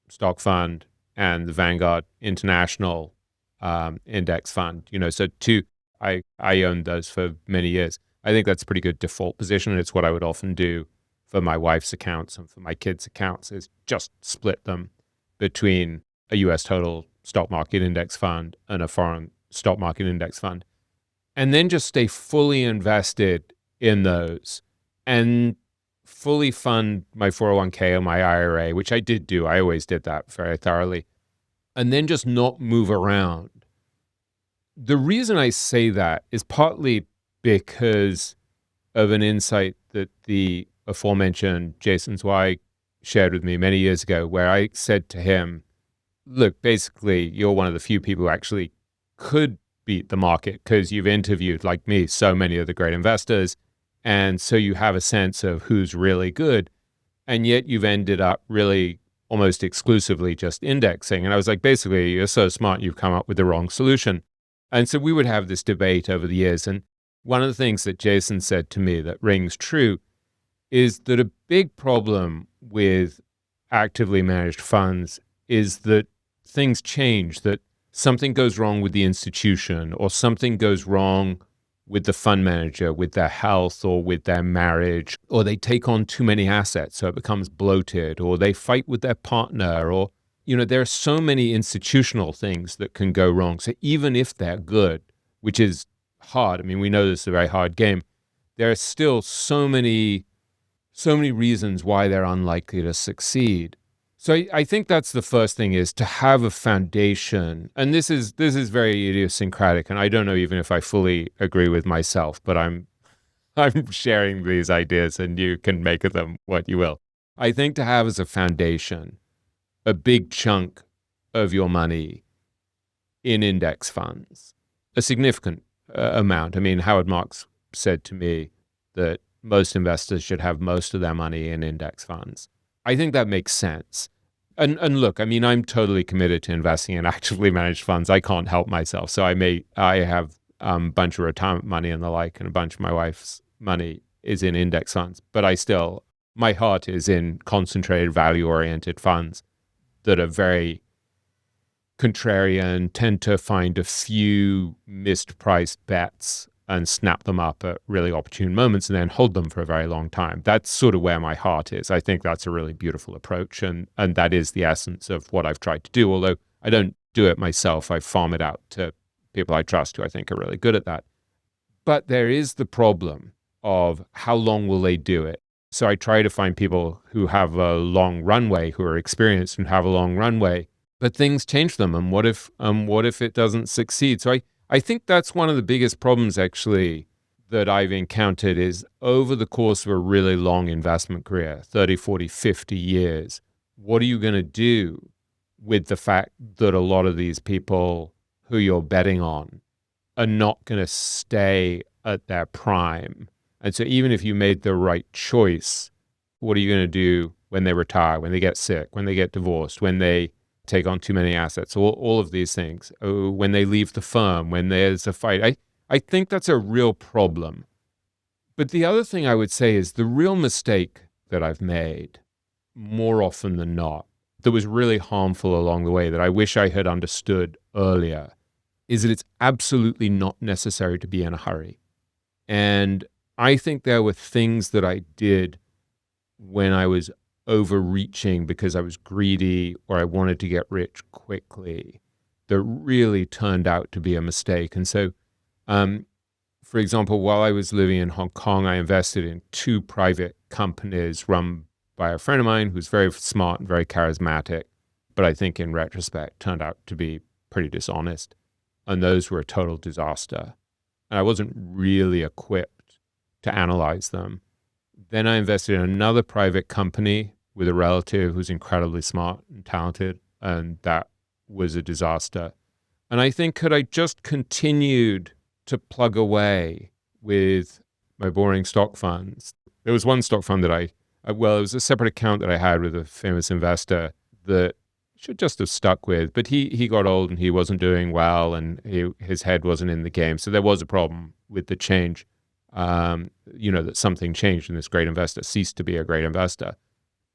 Speaker 1: Stock Fund and the Vanguard International Index Fund. So I owned those for many years. I think that's a pretty good default position. And it's what I would often do for my wife's accounts and for my kids' accounts, is just split them between a U.S. total stock market index fund and a foreign stock market index fund. And then just stay fully invested in those and fully fund my 401k or my IRA, which I did do. I always did that very thoroughly. and then just not move around. The reason I say that is partly because of an insight that the aforementioned Jason Zweig shared with me many years ago, where I said to him, look, basically, you're one of the few people who actually could beat the market because you've interviewed, like me, so many of the great investors. And so you have a sense of who's really good. And yet you've ended up really almost exclusively just indexing. And I was like, basically, you're so smart, you've come up with the wrong solution. And so we would have this debate over the years. And one of the things that Jason said to me that rings true is that a big problem with actively managed funds is that things change, that something goes wrong with the institution, or something goes wrong with the fund manager, with their health or with their marriage, or they take on too many assets, so it becomes bloated, or they fight with their partner, or, there are so many institutional things that can go wrong. So even if they're good, which is hard, I mean, we know this is a very hard game, there are still so many reasons why they're unlikely to succeed. So I think that's the first thing, is to have a foundation. And this is very idiosyncratic, and I don't know even if I fully agree with myself, but I'm sharing these ideas and you can make of them what you will. I think to have as a foundation a big chunk of your money in index funds, a significant amount. I mean, Howard Marks said to me that most investors should have most of their money in index funds. I think that makes sense. And look, I mean, I'm totally committed to investing in actively managed funds. I can't help myself. So I have a bunch of retirement money and the like, and a bunch of my wife's money is in index funds. But my heart is in concentrated value-oriented funds that are very contrarian, tend to find a few mispriced bets and snap them up at really opportune moments and then hold them for a very long time. That's sort of where my heart is. I think that's a really beautiful approach, and that is the essence of what I've tried to do, although I don't do it myself. I farm it out to people I trust who I think are really good at that. But there is the problem of how long will they do it? So I try to find people who have a long runway, who are experienced and have a long runway, but things change them. And what if it doesn't succeed? So I think that's one of the biggest problems, actually, that I've encountered is over the course of a really long investment career, 30, 40, 50 years, what are you going to do with the fact that a lot of these people who you're betting on are not going to stay at their prime? And so even if you made the right choice, what are you going to do when they retire, when they get sick, when they get divorced, when they take on too many assets, all of these things, when they leave the firm, when there's a fight? I think that's a real problem. But the other thing I would say is the real mistake that I've made, more often than not, that was really harmful along the way, that I wish I had understood earlier, is that it's absolutely not necessary to be in a hurry. And I think there were things that I did when I was overreaching because I was greedy or I wanted to get rich quickly that really turned out to be a mistake. And so, for example, while I was living in Hong Kong, I invested in 2 private companies run by a friend of mine who's very smart and very charismatic, but I think in retrospect turned out to be pretty dishonest. And those were a total disaster. And I wasn't really equipped to analyze them. Then I invested in another private company with a relative who's incredibly smart and talented, and that was a disaster. And I think had I just continued to plug away with my boring stock funds, there was one stock fund that it was a separate account that I had with a famous investor that should just have stuck with, but he got old and he wasn't doing well and his head wasn't in the game. So there was a problem with the change. That something changed and this great investor ceased to be a great investor.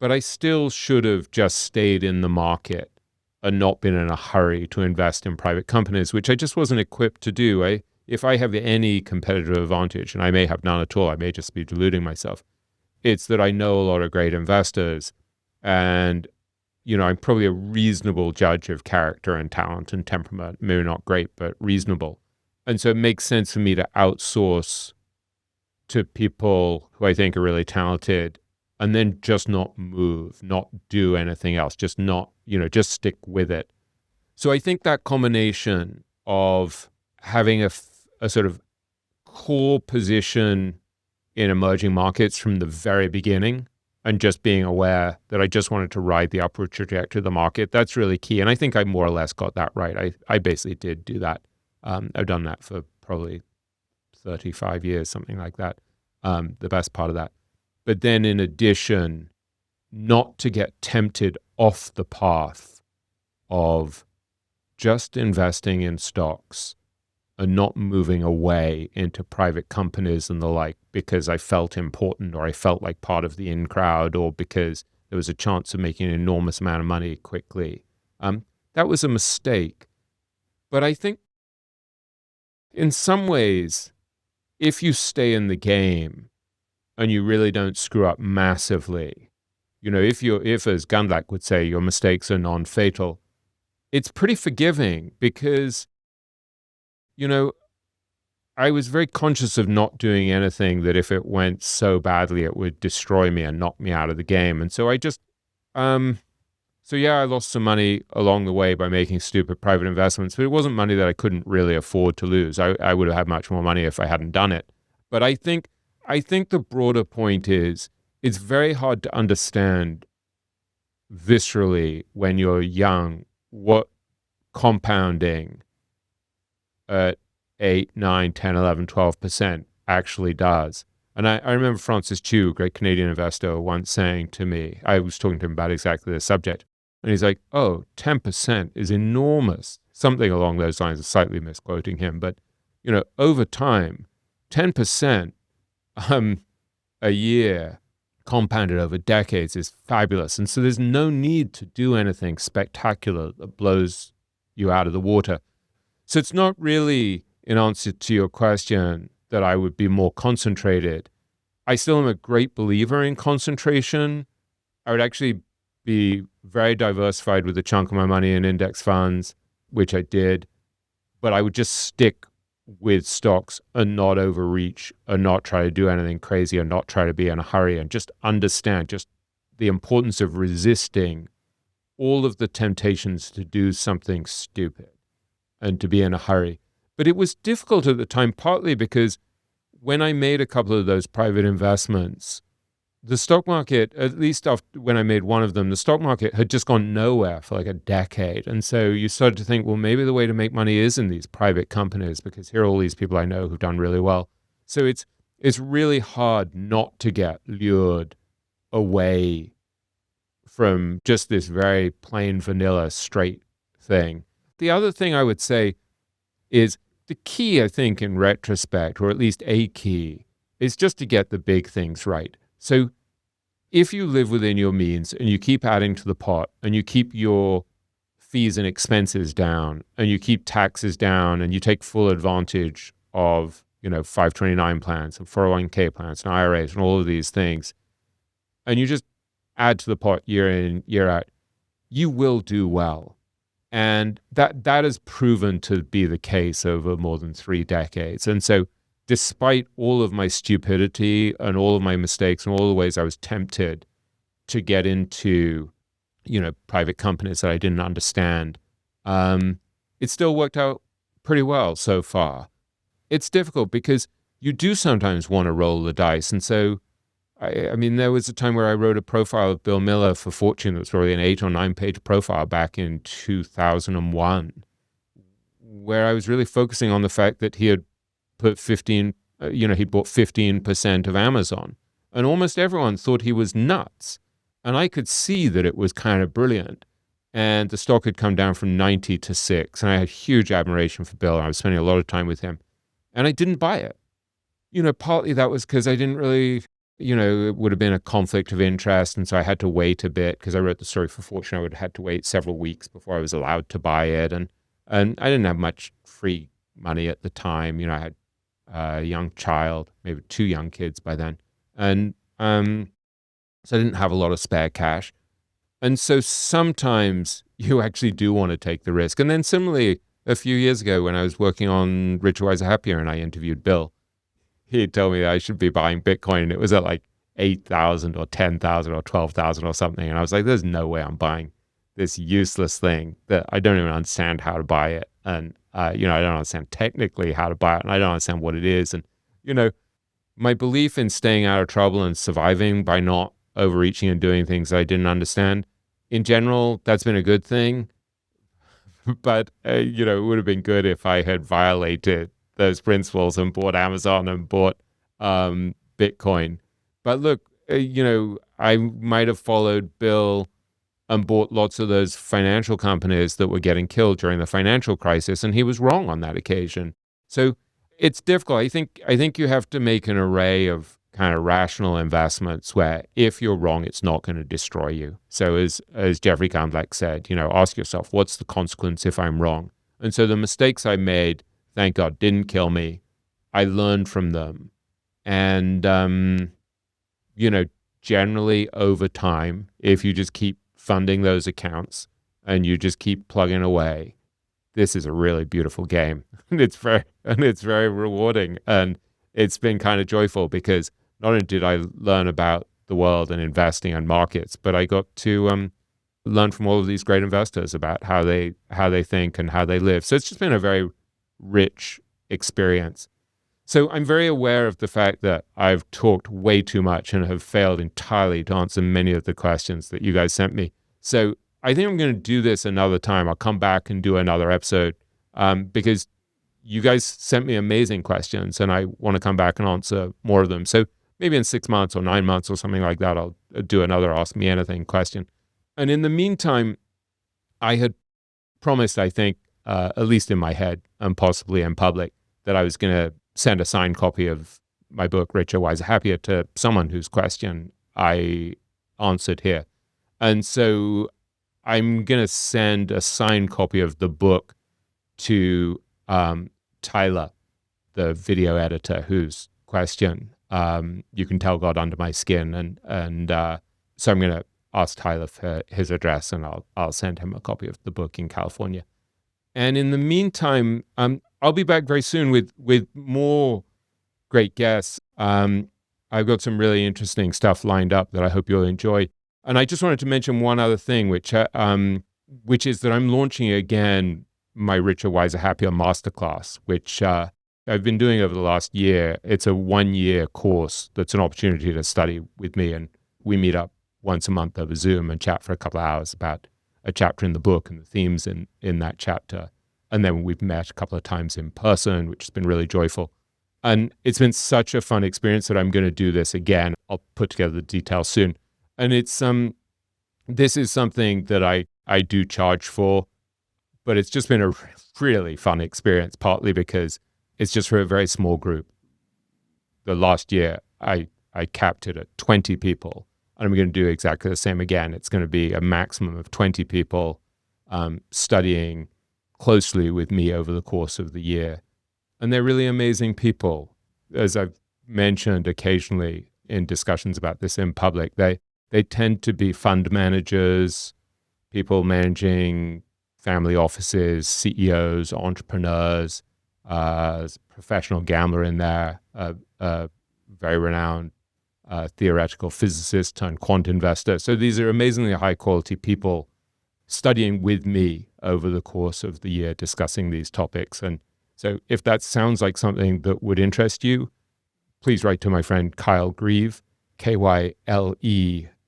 Speaker 1: But I still should have just stayed in the market and not been in a hurry to invest in private companies, which I just wasn't equipped to do. If I have any competitive advantage, and I may have none at all, I may just be deluding myself, it's that I know a lot of great investors, and I'm probably a reasonable judge of character and talent and temperament, maybe not great, but reasonable. And so it makes sense for me to outsource to people who I think are really talented and then just not move, not do anything else, just not, just stick with it. So I think that combination of having a sort of core position in emerging markets from the very beginning and just being aware that I just wanted to ride the upward trajectory of the market, that's really key. And I think I more or less got that right. I basically did do that. I've done that for probably 35 years, something like that, the best part of that. But then in addition, not to get tempted off the path of just investing in stocks and not moving away into private companies and the like because I felt important or I felt like part of the in crowd or because there was a chance of making an enormous amount of money quickly. That was a mistake. But I think in some ways, if you stay in the game and you really don't screw up massively, if as Gundlach would say, your mistakes are non-fatal, it's pretty forgiving because, I was very conscious of not doing anything that if it went so badly, it would destroy me and knock me out of the game. And so I just, I lost some money along the way by making stupid private investments, but it wasn't money that I couldn't really afford to lose. I would have had much more money if I hadn't done it. But I think the broader point is it's very hard to understand viscerally when you're young what compounding at 8, 9, 10, 11, 12% actually does. And I remember Francis Chu, a great Canadian investor, once saying to me, I was talking to him about exactly this subject, and he's like, 10% is enormous. Something along those lines, slightly misquoting him, but, over time, 10% a year compounded over decades is fabulous. And so there's no need to do anything spectacular that blows you out of the water. So it's not really, in answer to your question, that I would be more concentrated. I still am a great believer in concentration. I would actually be very diversified with a chunk of my money in index funds, which I did, but I would just stick with stocks and not overreach and not try to do anything crazy and not try to be in a hurry and just understand just the importance of resisting all of the temptations to do something stupid and to be in a hurry. But it was difficult at the time, partly because when I made a couple of those private investments, the stock market, at least after when I made one of them, the stock market had just gone nowhere for like a decade. And so you started to think, well, maybe the way to make money is in these private companies because here are all these people I know who've done really well. So it's really hard not to get lured away from just this very plain vanilla straight thing. The other thing I would say is the key, I think, in retrospect, or at least a key, is just to get the big things right. So if you live within your means and you keep adding to the pot and you keep your fees and expenses down and you keep taxes down and you take full advantage of, 529 plans and 401k plans and IRAs and all of these things, and you just add to the pot year in, year out, you will do well. And that has proven to be the case over more than 3 decades. And so despite all of my stupidity and all of my mistakes and all the ways I was tempted to get into, private companies that I didn't understand, it still worked out pretty well so far. It's difficult because you do sometimes want to roll the dice. And so, I mean, there was a time where I wrote a profile of Bill Miller for Fortune that was probably an 8 or 9 page profile back in 2001, where I was really focusing on the fact that he had put he bought 15% of Amazon. And almost everyone thought he was nuts. And I could see that it was kind of brilliant. And the stock had come down from 90 to 6. And I had huge admiration for Bill. And I was spending a lot of time with him. And I didn't buy it. Partly that was because I didn't really, it would have been a conflict of interest. And so I had to wait a bit because I wrote the story for Fortune. I would have had to wait several weeks before I was allowed to buy it. And I didn't have much free money at the time. I had a young child, maybe 2 young kids by then. And so I didn't have a lot of spare cash. And so sometimes you actually do want to take the risk. And then similarly, a few years ago when I was working on Richer, Wiser, Happier and I interviewed Bill, he told me that I should be buying Bitcoin and it was at like 8,000 or 10,000 or 12,000 or something. And I was like, there's no way I'm buying this useless thing that I don't even understand how to buy it. And, I don't understand technically how to buy it, and I don't understand what it is. And, my belief in staying out of trouble and surviving by not overreaching and doing things I didn't understand, in general, that's been a good thing. But, it would have been good if I had violated those principles and bought Amazon and bought Bitcoin. But look, I might have followed Bill and bought lots of those financial companies that were getting killed during the financial crisis, and he was wrong on that occasion. So it's difficult. I think you have to make an array of kind of rational investments where if you're wrong, it's not going to destroy you. So as Jeffrey Gundlach said, ask yourself, what's the consequence if I'm wrong? And so the mistakes I made, thank God, didn't kill me. I learned from them. And, generally over time, if you just keep funding those accounts and you just keep plugging away, this is a really beautiful game. And it's very rewarding. And it's been kind of joyful because not only did I learn about the world and investing and markets, but I got to learn from all of these great investors about how they think and how they live. So it's just been a very rich experience. So I'm very aware of the fact that I've talked way too much and have failed entirely to answer many of the questions that you guys sent me. So I think I'm going to do this another time. I'll come back and do another episode because you guys sent me amazing questions and I want to come back and answer more of them. So maybe in 6 months or 9 months or something like that, I'll do another Ask Me Anything question. And in the meantime, I had promised, I think, at least in my head and possibly in public, that I was going to send a signed copy of my book, Richer, Wiser, Happier, to someone whose question I answered here. And so I'm going to send a signed copy of the book to Tyler, the video editor, whose question you can tell got under my skin. And so I'm going to ask Tyler for his address, and I'll send him a copy of the book in California. And in the meantime, I'll be back very soon with more great guests. I've got some really interesting stuff lined up that I hope you'll enjoy. And I just wanted to mention one other thing, which is that I'm launching again my Richer, Wiser, Happier Masterclass, which I've been doing over the last year. It's a 1-year course that's an opportunity to study with me. And we meet up once a month over Zoom and chat for a couple of hours about a chapter in the book and the themes in that chapter. And then we've met a couple of times in person, which has been really joyful. And it's been such a fun experience that I'm going to do this again. I'll put together the details soon. And it's this is something that I do charge for, but it's just been a really fun experience, partly because it's just for a very small group. The last year, I capped it at 20 people, and I'm going to do exactly the same again. It's going to be a maximum of 20 people studying closely with me over the course of the year. And they're really amazing people. As I've mentioned occasionally in discussions about this in public, they tend to be fund managers, people managing family offices, CEOs, entrepreneurs, professional gambler in there, very renowned theoretical physicist turned quant investor. So these are amazingly high quality people studying with me over the course of the year, discussing these topics. And so if that sounds like something that would interest you, please write to my friend Kyle Grieve, Kyle,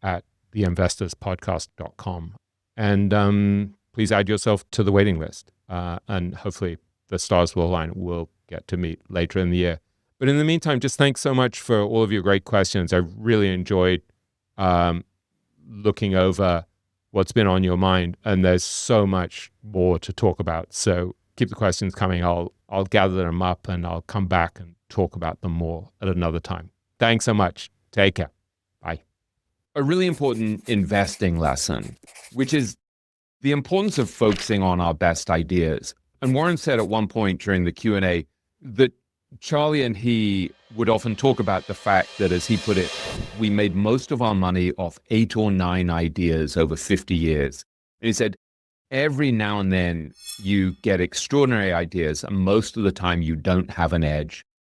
Speaker 1: at theinvestorspodcast.com. And please add yourself to the waiting list. And hopefully the stars will align. We'll get to meet later in the year. But in the meantime, just thanks so much for all of your great questions. I've really enjoyed looking over what's been on your mind. And there's so much more to talk about. So keep the questions coming. I'll gather them up and I'll come back and talk about them more at another time. Thanks so much. Take care. Bye. A really important investing lesson, which is the importance of focusing on our best ideas. And Warren said at one point during the Q&A that Charlie and he would often talk about the fact that, as he put it, we made most of our money off 8 or 9 ideas over 50 years. And he said, every now and then you get extraordinary ideas, and most of the time you don't have an edge.